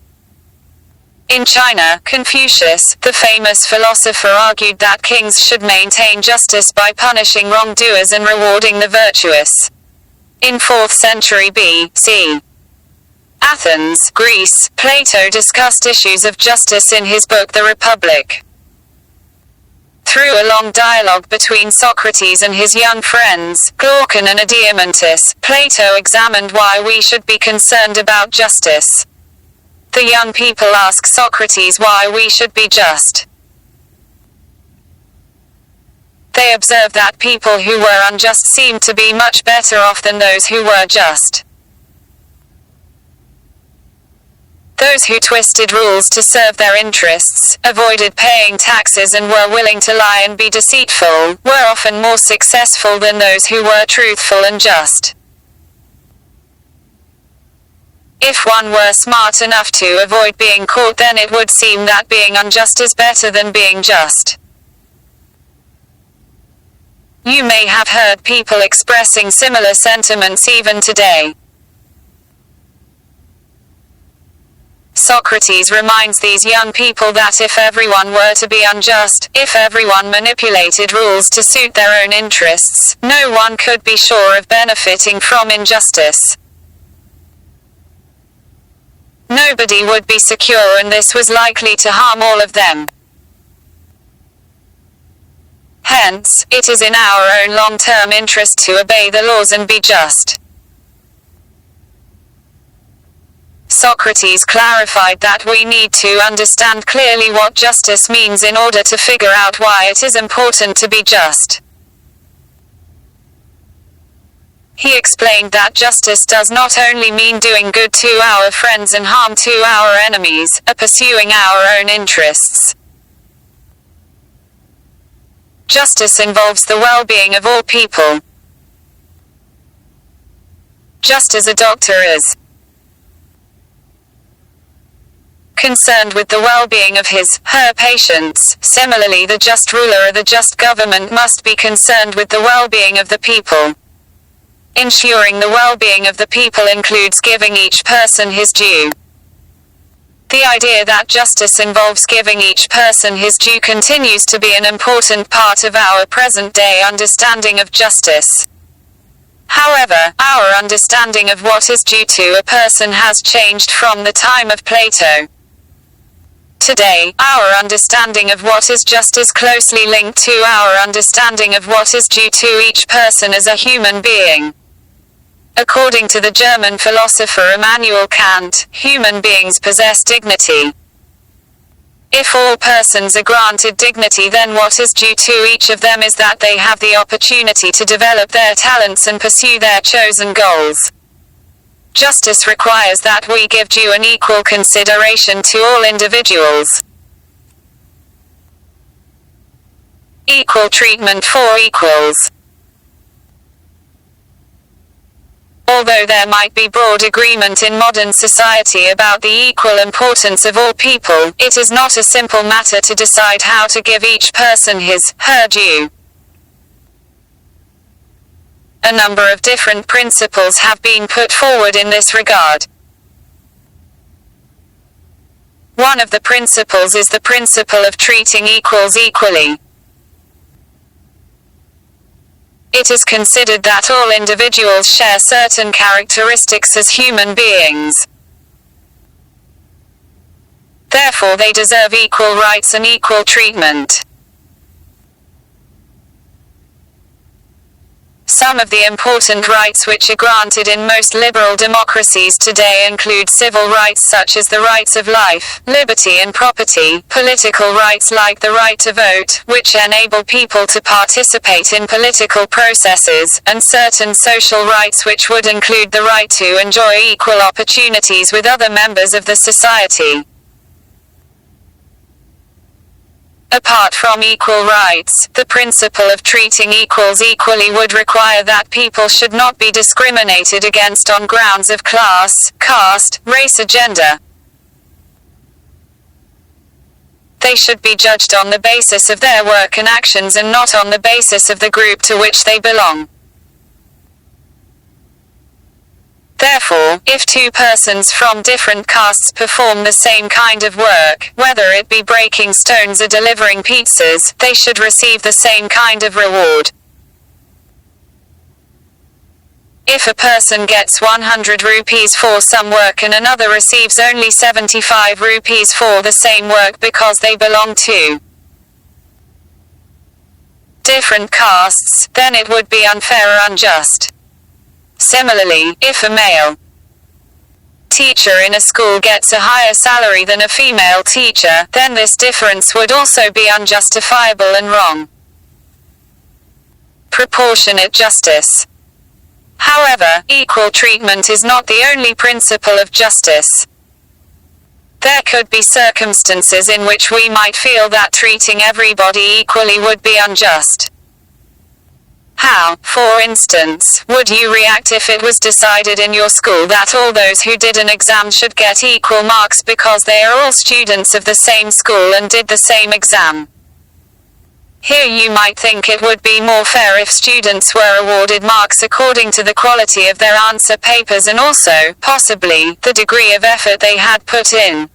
In China, Confucius, the famous philosopher, argued that kings should maintain justice by punishing wrongdoers and rewarding the virtuous. In 4th century B.C. Athens, Greece, Plato discussed issues of justice in his book The Republic. Through a long dialogue between Socrates and his young friends, Glaucon and Adeimantus, Plato examined why we should be concerned about justice. The young people ask Socrates why we should be just. They observe that people who were unjust seemed to be much better off than those who were just. Those who twisted rules to serve their interests, avoided paying taxes and were willing to lie and be deceitful, were often more successful than those who were truthful and just. If one were smart enough to avoid being caught, then it would seem that being unjust is better than being just. You may have heard people expressing similar sentiments even today. Socrates reminds these young people that if everyone were to be unjust, if everyone manipulated rules to suit their own interests, no one could be sure of benefiting from injustice. Nobody would be secure, and this was likely to harm all of them. Hence, it is in our own long-term interest to obey the laws and be just. Socrates clarified that we need to understand clearly what justice means in order to figure out why it is important to be just. He explained that justice does not only mean doing good to our friends and harm to our enemies, or pursuing our own interests. Justice involves the well-being of all people. Just as a doctor is concerned with the well-being of her patients, similarly the just ruler or the just government must be concerned with the well-being of the people. Ensuring the well-being of the people includes giving each person his due. The idea that justice involves giving each person his due continues to be an important part of our present-day understanding of justice. However, our understanding of what is due to a person has changed from the time of Plato. Today, our understanding of what is just is closely linked to our understanding of what is due to each person as a human being. According to the German philosopher Immanuel Kant, human beings possess dignity. If all persons are granted dignity, then what is due to each of them is that they have the opportunity to develop their talents and pursue their chosen goals. Justice requires that we give due and equal consideration to all individuals. Equal treatment for equals. Although there might be broad agreement in modern society about the equal importance of all people, it is not a simple matter to decide how to give each person her due. A number of different principles have been put forward in this regard. One of the principles is the principle of treating equals equally. It is considered that all individuals share certain characteristics as human beings. Therefore, they deserve equal rights and equal treatment. Some of the important rights which are granted in most liberal democracies today include civil rights such as the rights of life, liberty and property, political rights like the right to vote, which enable people to participate in political processes, and certain social rights which would include the right to enjoy equal opportunities with other members of the society. Apart from equal rights, the principle of treating equals equally would require that people should not be discriminated against on grounds of class, caste, race or gender. They should be judged on the basis of their work and actions and not on the basis of the group to which they belong. Therefore, if two persons from different castes perform the same kind of work, whether it be breaking stones or delivering pizzas, they should receive the same kind of reward. If a person gets 100 rupees for some work and another receives only 75 rupees for the same work because they belong to different castes, then it would be unfair or unjust. Similarly, if a male teacher in a school gets a higher salary than a female teacher, then this difference would also be unjustifiable and wrong. Proportionate justice. However, equal treatment is not the only principle of justice. There could be circumstances in which we might feel that treating everybody equally would be unjust. How, for instance, would you react if it was decided in your school that all those who did an exam should get equal marks because they are all students of the same school and did the same exam? Here you might think it would be more fair if students were awarded marks according to the quality of their answer papers and also, possibly, the degree of effort they had put in.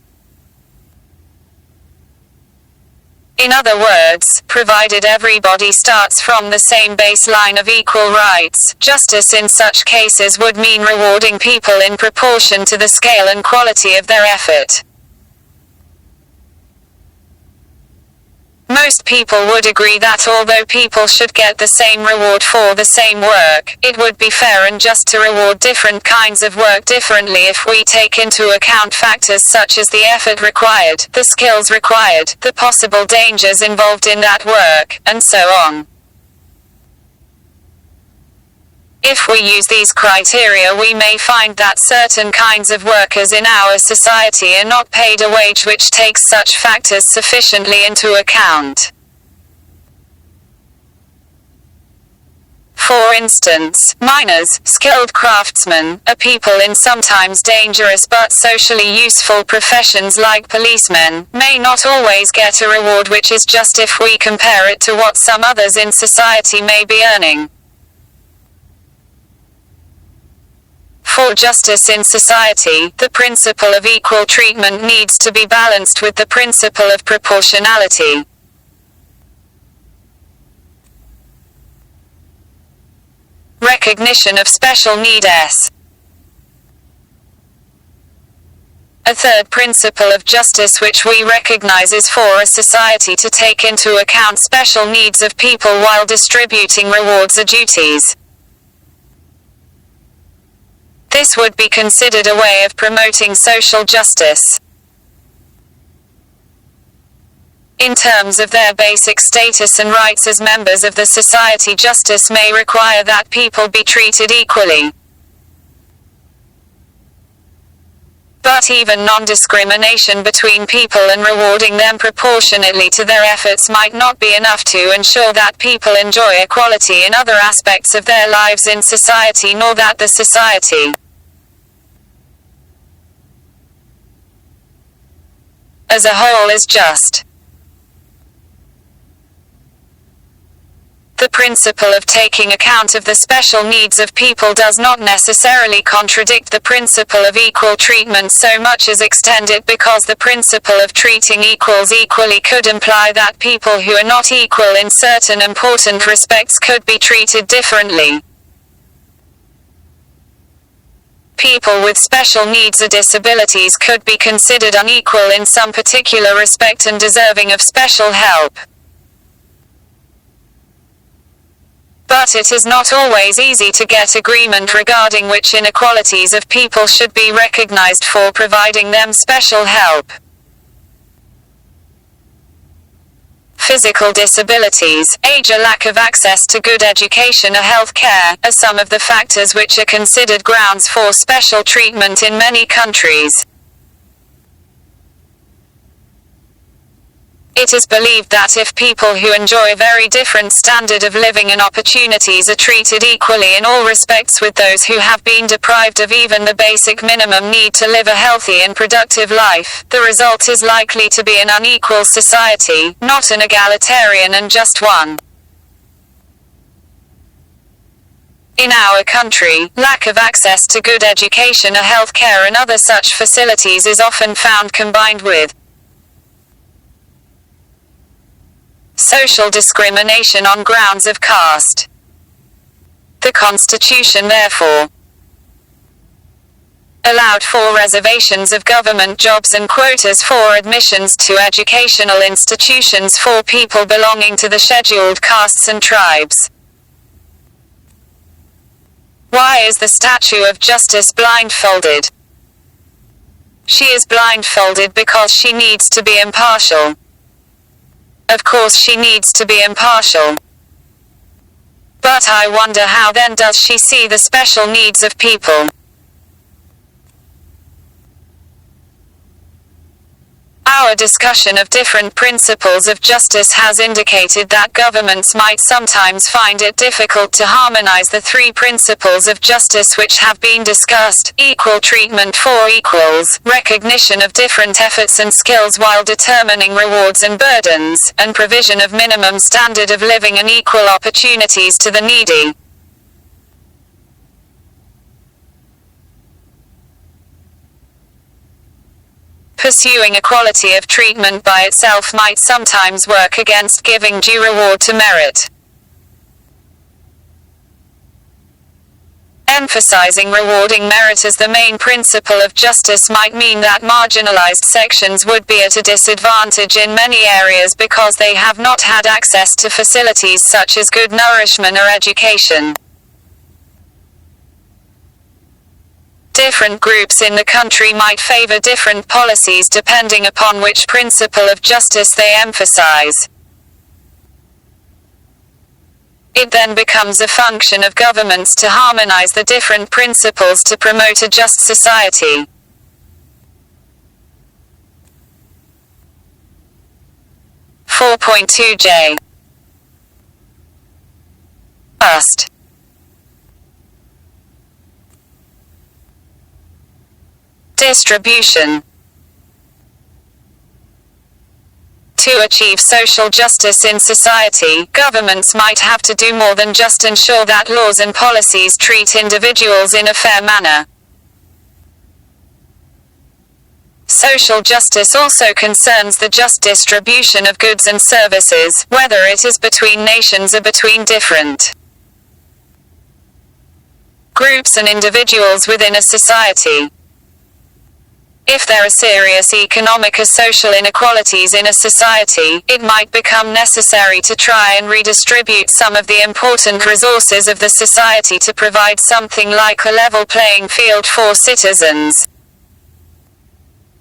In other words, provided everybody starts from the same baseline of equal rights, justice in such cases would mean rewarding people in proportion to the scale and quality of their effort. Most people would agree that although people should get the same reward for the same work, it would be fair and just to reward different kinds of work differently if we take into account factors such as the effort required, the skills required, the possible dangers involved in that work, and so on. If we use these criteria, we may find that certain kinds of workers in our society are not paid a wage which takes such factors sufficiently into account. For instance, miners, skilled craftsmen, are people in sometimes dangerous but socially useful professions like policemen, may not always get a reward which is just if we compare it to what some others in society may be earning. For justice in society, the principle of equal treatment needs to be balanced with the principle of proportionality. Recognition of special needs. A third principle of justice which we recognize is for a society to take into account special needs of people while distributing rewards or duties. This would be considered a way of promoting social justice. In terms of their basic status and rights as members of the society, justice may require that people be treated equally. But even non-discrimination between people and rewarding them proportionately to their efforts might not be enough to ensure that people enjoy equality in other aspects of their lives in society, nor that the society as a whole is just. The principle of taking account of the special needs of people does not necessarily contradict the principle of equal treatment so much as extend it, because the principle of treating equals equally could imply that people who are not equal in certain important respects could be treated differently. People with special needs or disabilities could be considered unequal in some particular respect and deserving of special help. But it is not always easy to get agreement regarding which inequalities of people should be recognized for providing them special help. Physical disabilities, age, or lack of access to good education or health care, are some of the factors which are considered grounds for special treatment in many countries. It is believed that if people who enjoy a very different standard of living and opportunities are treated equally in all respects with those who have been deprived of even the basic minimum need to live a healthy and productive life, the result is likely to be an unequal society, not an egalitarian and just one. In our country, lack of access to good education or health care and other such facilities is often found combined with social discrimination on grounds of caste. The Constitution therefore allowed for reservations of government jobs and quotas for admissions to educational institutions for people belonging to the scheduled castes and tribes. Why is the statue of justice blindfolded? She is blindfolded because she needs to be impartial. Of course she needs to be impartial. But I wonder how then does she see the special needs of Our discussion of different principles of justice has indicated that governments might sometimes find it difficult to harmonize the three principles of justice which have been discussed: equal treatment for equals, recognition of different efforts and skills while determining rewards and burdens, and provision of minimum standard of living and equal opportunities to the needy. Pursuing equality of treatment by itself might sometimes work against giving due reward to merit. Emphasizing rewarding merit as the main principle of justice might mean that marginalized sections would be at a disadvantage in many areas because they have not had access to facilities such as good nourishment or education. Different groups in the country might favor different policies depending upon which principle of justice they emphasize. It then becomes a function of governments to harmonize the different principles to promote a just society. (4.2) Trust. Distribution. To achieve social justice in society, governments might have to do more than just ensure that laws and policies treat individuals in a fair manner. Social justice also concerns the just distribution of goods and services, whether it is between nations or between different groups and individuals within a society. If there are serious economic or social inequalities in a society, it might become necessary to try and redistribute some of the important resources of the society to provide something like a level playing field for citizens.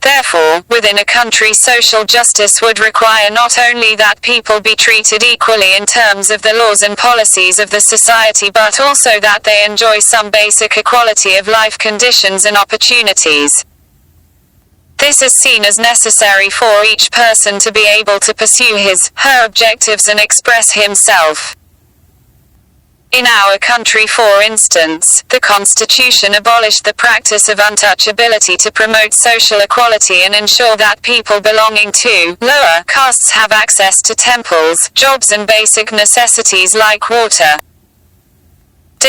Therefore, within a country, social justice would require not only that people be treated equally in terms of the laws and policies of the society, but also that they enjoy some basic equality of life conditions and opportunities. This is seen as necessary for each person to be able to pursue his/her objectives and express himself. In our country, for instance, the Constitution abolished the practice of untouchability to promote social equality and ensure that people belonging to lower castes have access to temples, jobs and basic necessities like water.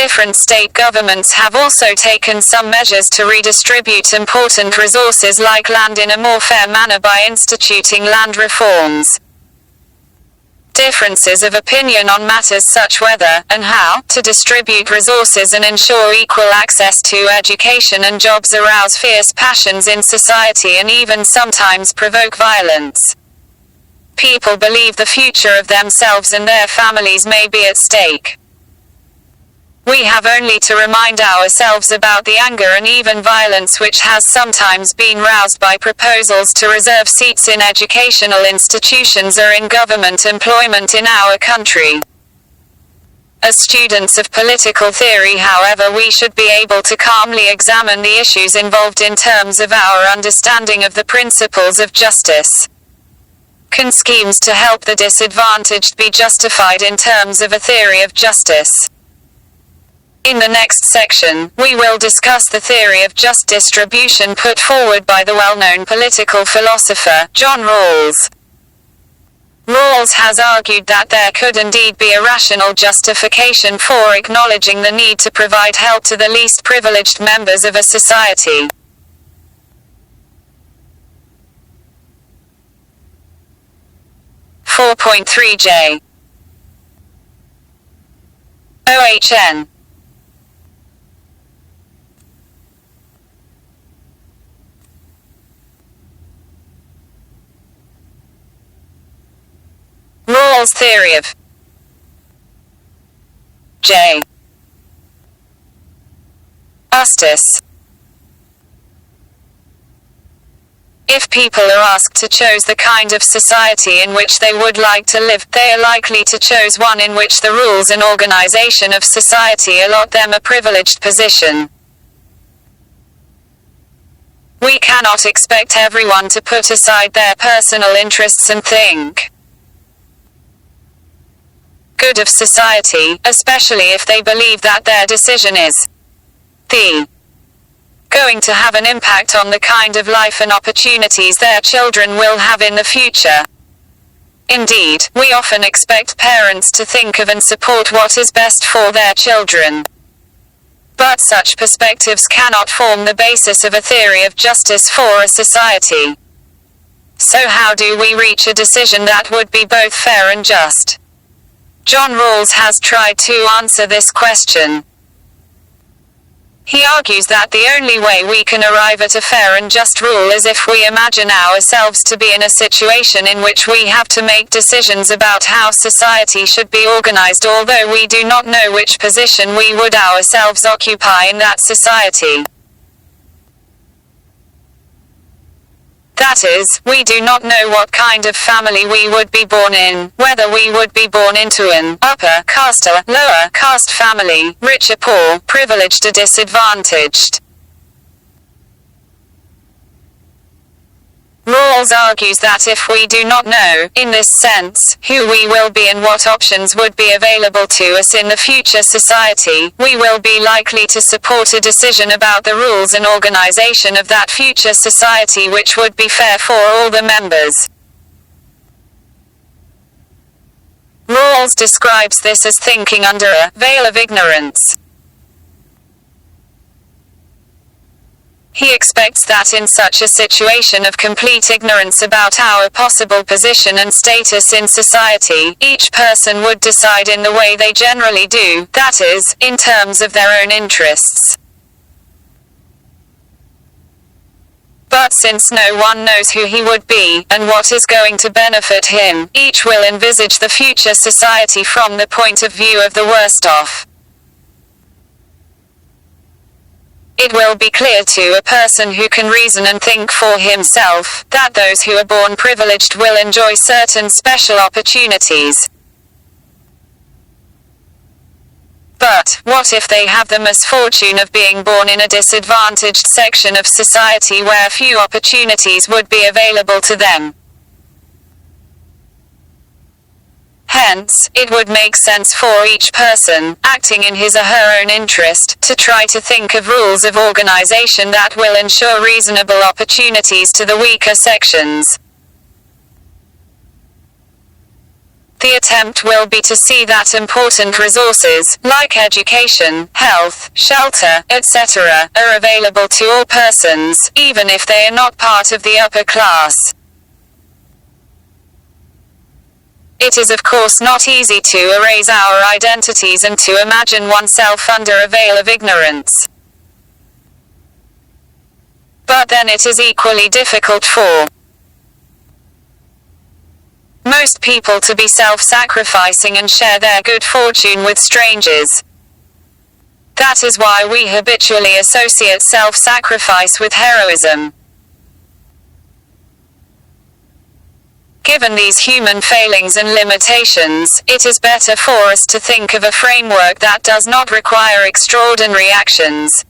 Different state governments have also taken some measures to redistribute important resources like land in a more fair manner by instituting land reforms. Differences of opinion on matters such whether, and how, to distribute resources and ensure equal access to education and jobs arouse fierce passions in society and even sometimes provoke violence. People believe the future of themselves and their families may be at stake. We have only to remind ourselves about the anger and even violence which has sometimes been roused by proposals to reserve seats in educational institutions or in government employment in our country. As students of political theory, however, we should be able to calmly examine the issues involved in terms of our understanding of the principles of justice. Can schemes to help the disadvantaged be justified in terms of a theory of justice? In the next section, we will discuss the theory of just distribution put forward by the well-known political philosopher, John Rawls. Rawls has argued that there could indeed be a rational justification for acknowledging the need to provide help to the least privileged members of a society. (4.3) OHN. Rawls' theory of justice. If people are asked to choose the kind of society in which they would like to live, they are likely to choose one in which the rules and organization of society allot them a privileged position. We cannot expect everyone to put aside their personal interests and think good of society, especially if they believe that their decision is going to have an impact on the kind of life and opportunities their children will have in the future. Indeed, we often expect parents to think of and support what is best for their children. But such perspectives cannot form the basis of a theory of justice for a society. So how do we reach a decision that would be both fair and just? John Rawls has tried to answer this question. He argues that the only way we can arrive at a fair and just rule is if we imagine ourselves to be in a situation in which we have to make decisions about how society should be organized, although we do not know which position we would ourselves occupy in that society. That is, we do not know what kind of family we would be born in, whether we would be born into an upper caste or lower caste family, rich or poor, privileged or disadvantaged. Rawls argues that if we do not know, in this sense, who we will be and what options would be available to us in the future society, we will be likely to support a decision about the rules and organization of that future society which would be fair for all the members. Rawls describes this as thinking under a veil of ignorance. He expects that in such a situation of complete ignorance about our possible position and status in society, each person would decide in the way they generally do, that is, in terms of their own interests. But since no one knows who he would be, and what is going to benefit him, each will envisage the future society from the point of view of the worst off. It will be clear to a person who can reason and think for himself, that those who are born privileged will enjoy certain special opportunities. But, what if they have the misfortune of being born in a disadvantaged section of society where few opportunities would be available to them? Hence, it would make sense for each person, acting in his or her own interest, to try to think of rules of organization that will ensure reasonable opportunities to the weaker sections. The attempt will be to see that important resources, like education, health, shelter, etc., are available to all persons, even if they are not part of the upper class. It is of course not easy to erase our identities and to imagine oneself under a veil of ignorance. But then it is equally difficult for most people to be self-sacrificing and share their good fortune with strangers. That is why we habitually associate self-sacrifice with heroism. Given these human failings and limitations, it is better for us to think of a framework that does not require extraordinary actions.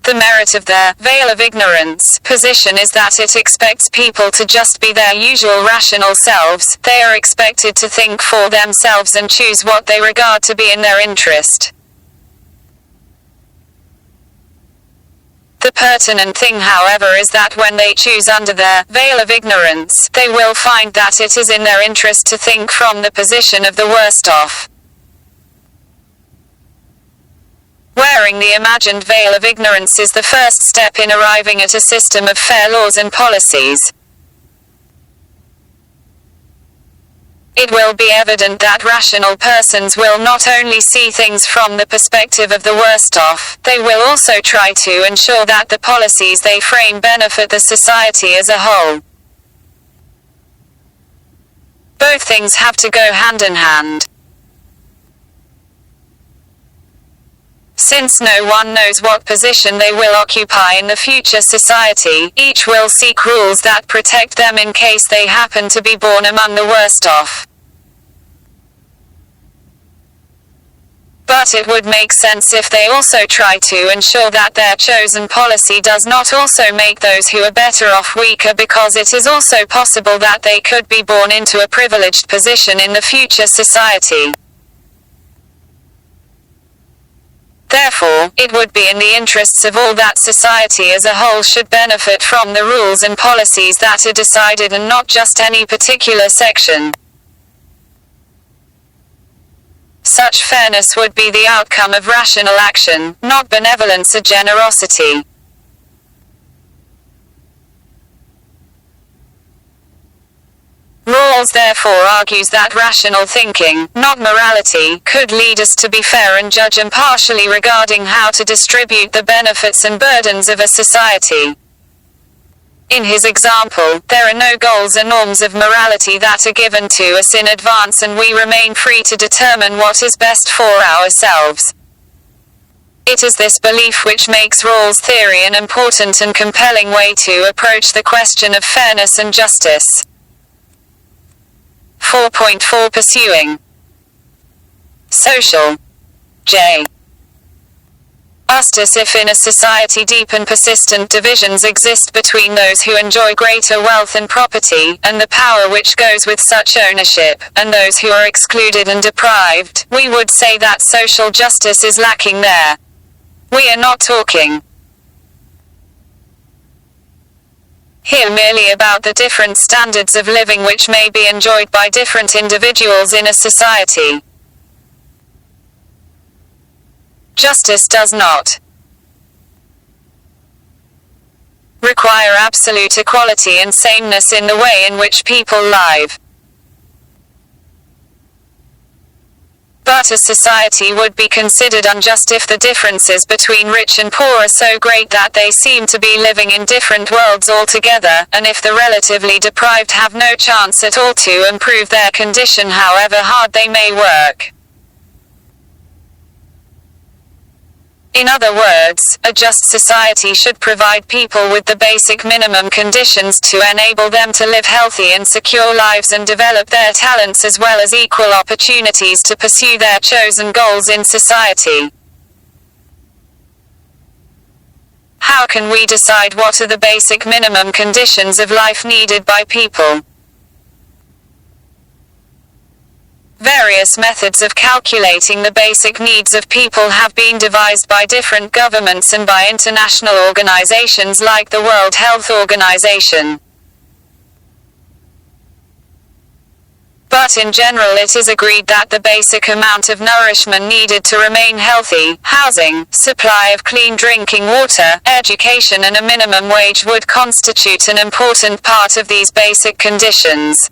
The merit of their veil of ignorance position is that it expects people to just be their usual rational selves. They are expected to think for themselves and choose what they regard to be in their interest. The pertinent thing, however, is that when they choose under their veil of ignorance, they will find that it is in their interest to think from the position of the worst off. Wearing the imagined veil of ignorance is the first step in arriving at a system of fair laws and policies. It will be evident that rational persons will not only see things from the perspective of the worst off, they will also try to ensure that the policies they frame benefit the society as a whole. Both things have to go hand in hand. Since no one knows what position they will occupy in the future society, each will seek rules that protect them in case they happen to be born among the worst off. But it would make sense if they also try to ensure that their chosen policy does not also make those who are better off weaker, because it is also possible that they could be born into a privileged position in the future society. Therefore, it would be in the interests of all that society as a whole should benefit from the rules and policies that are decided, and not just any particular section. Such fairness would be the outcome of rational action, not benevolence or generosity. Rawls therefore argues that rational thinking, not morality, could lead us to be fair and judge impartially regarding how to distribute the benefits and burdens of a society. In his example, there are no goals or norms of morality that are given to us in advance, and we remain free to determine what is best for ourselves. It is this belief which makes Rawls' theory an important and compelling way to approach the question of fairness and justice. 4.4 Pursuing social. J. Justice. If in a society deep and persistent divisions exist between those who enjoy greater wealth and property, and the power which goes with such ownership, and those who are excluded and deprived, we would say that social justice is lacking there. We are not talking here merely about the different standards of living which may be enjoyed by different individuals in a society. Justice does not require absolute equality and sameness in the way in which people live. But a society would be considered unjust if the differences between rich and poor are so great that they seem to be living in different worlds altogether, and if the relatively deprived have no chance at all to improve their condition however hard they may work. In other words, a just society should provide people with the basic minimum conditions to enable them to live healthy and secure lives and develop their talents, as well as equal opportunities to pursue their chosen goals in society. How can we decide what are the basic minimum conditions of life needed by people? Various methods of calculating the basic needs of people have been devised by different governments and by international organizations like the World Health Organization. But in general it is agreed that the basic amount of nourishment needed to remain healthy, housing, supply of clean drinking water, education and a minimum wage would constitute an important part of these basic conditions.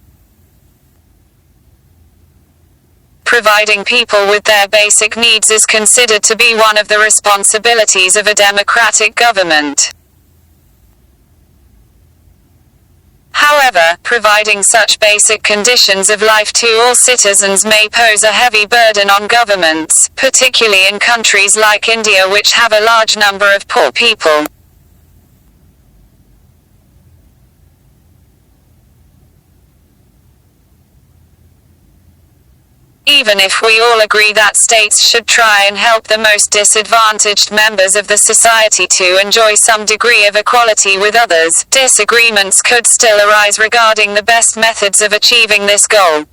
Providing people with their basic needs is considered to be one of the responsibilities of a democratic government. However, providing such basic conditions of life to all citizens may pose a heavy burden on governments, particularly in countries like India, which have a large number of poor people. Even if we all agree that states should try and help the most disadvantaged members of the society to enjoy some degree of equality with others, disagreements could still arise regarding the best methods of achieving this goal.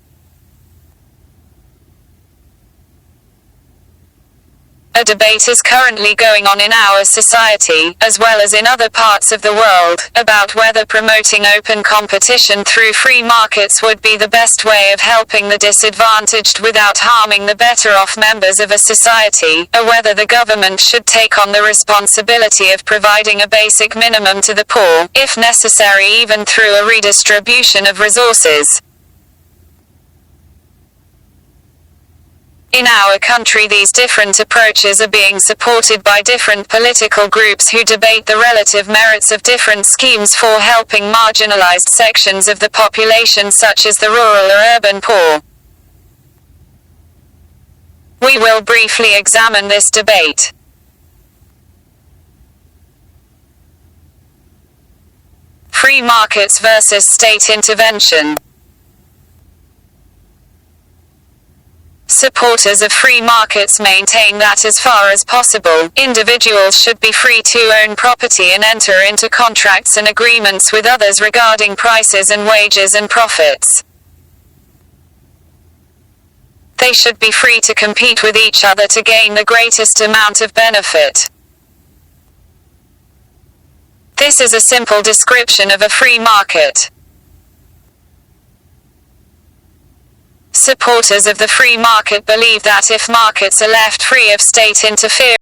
A debate is currently going on in our society, as well as in other parts of the world, about whether promoting open competition through free markets would be the best way of helping the disadvantaged without harming the better-off members of a society, or whether the government should take on the responsibility of providing a basic minimum to the poor, if necessary even through a redistribution of resources. In our country these different approaches are being supported by different political groups who debate the relative merits of different schemes for helping marginalized sections of the population such as the rural or urban poor. We will briefly examine this debate. Free markets versus state intervention. Supporters of free markets maintain that as far as possible, individuals should be free to own property and enter into contracts and agreements with others regarding prices and wages and profits. They should be free to compete with each other to gain the greatest amount of benefit. This is a simple description of a free market. Supporters of the free market believe that if markets are left free of state interference,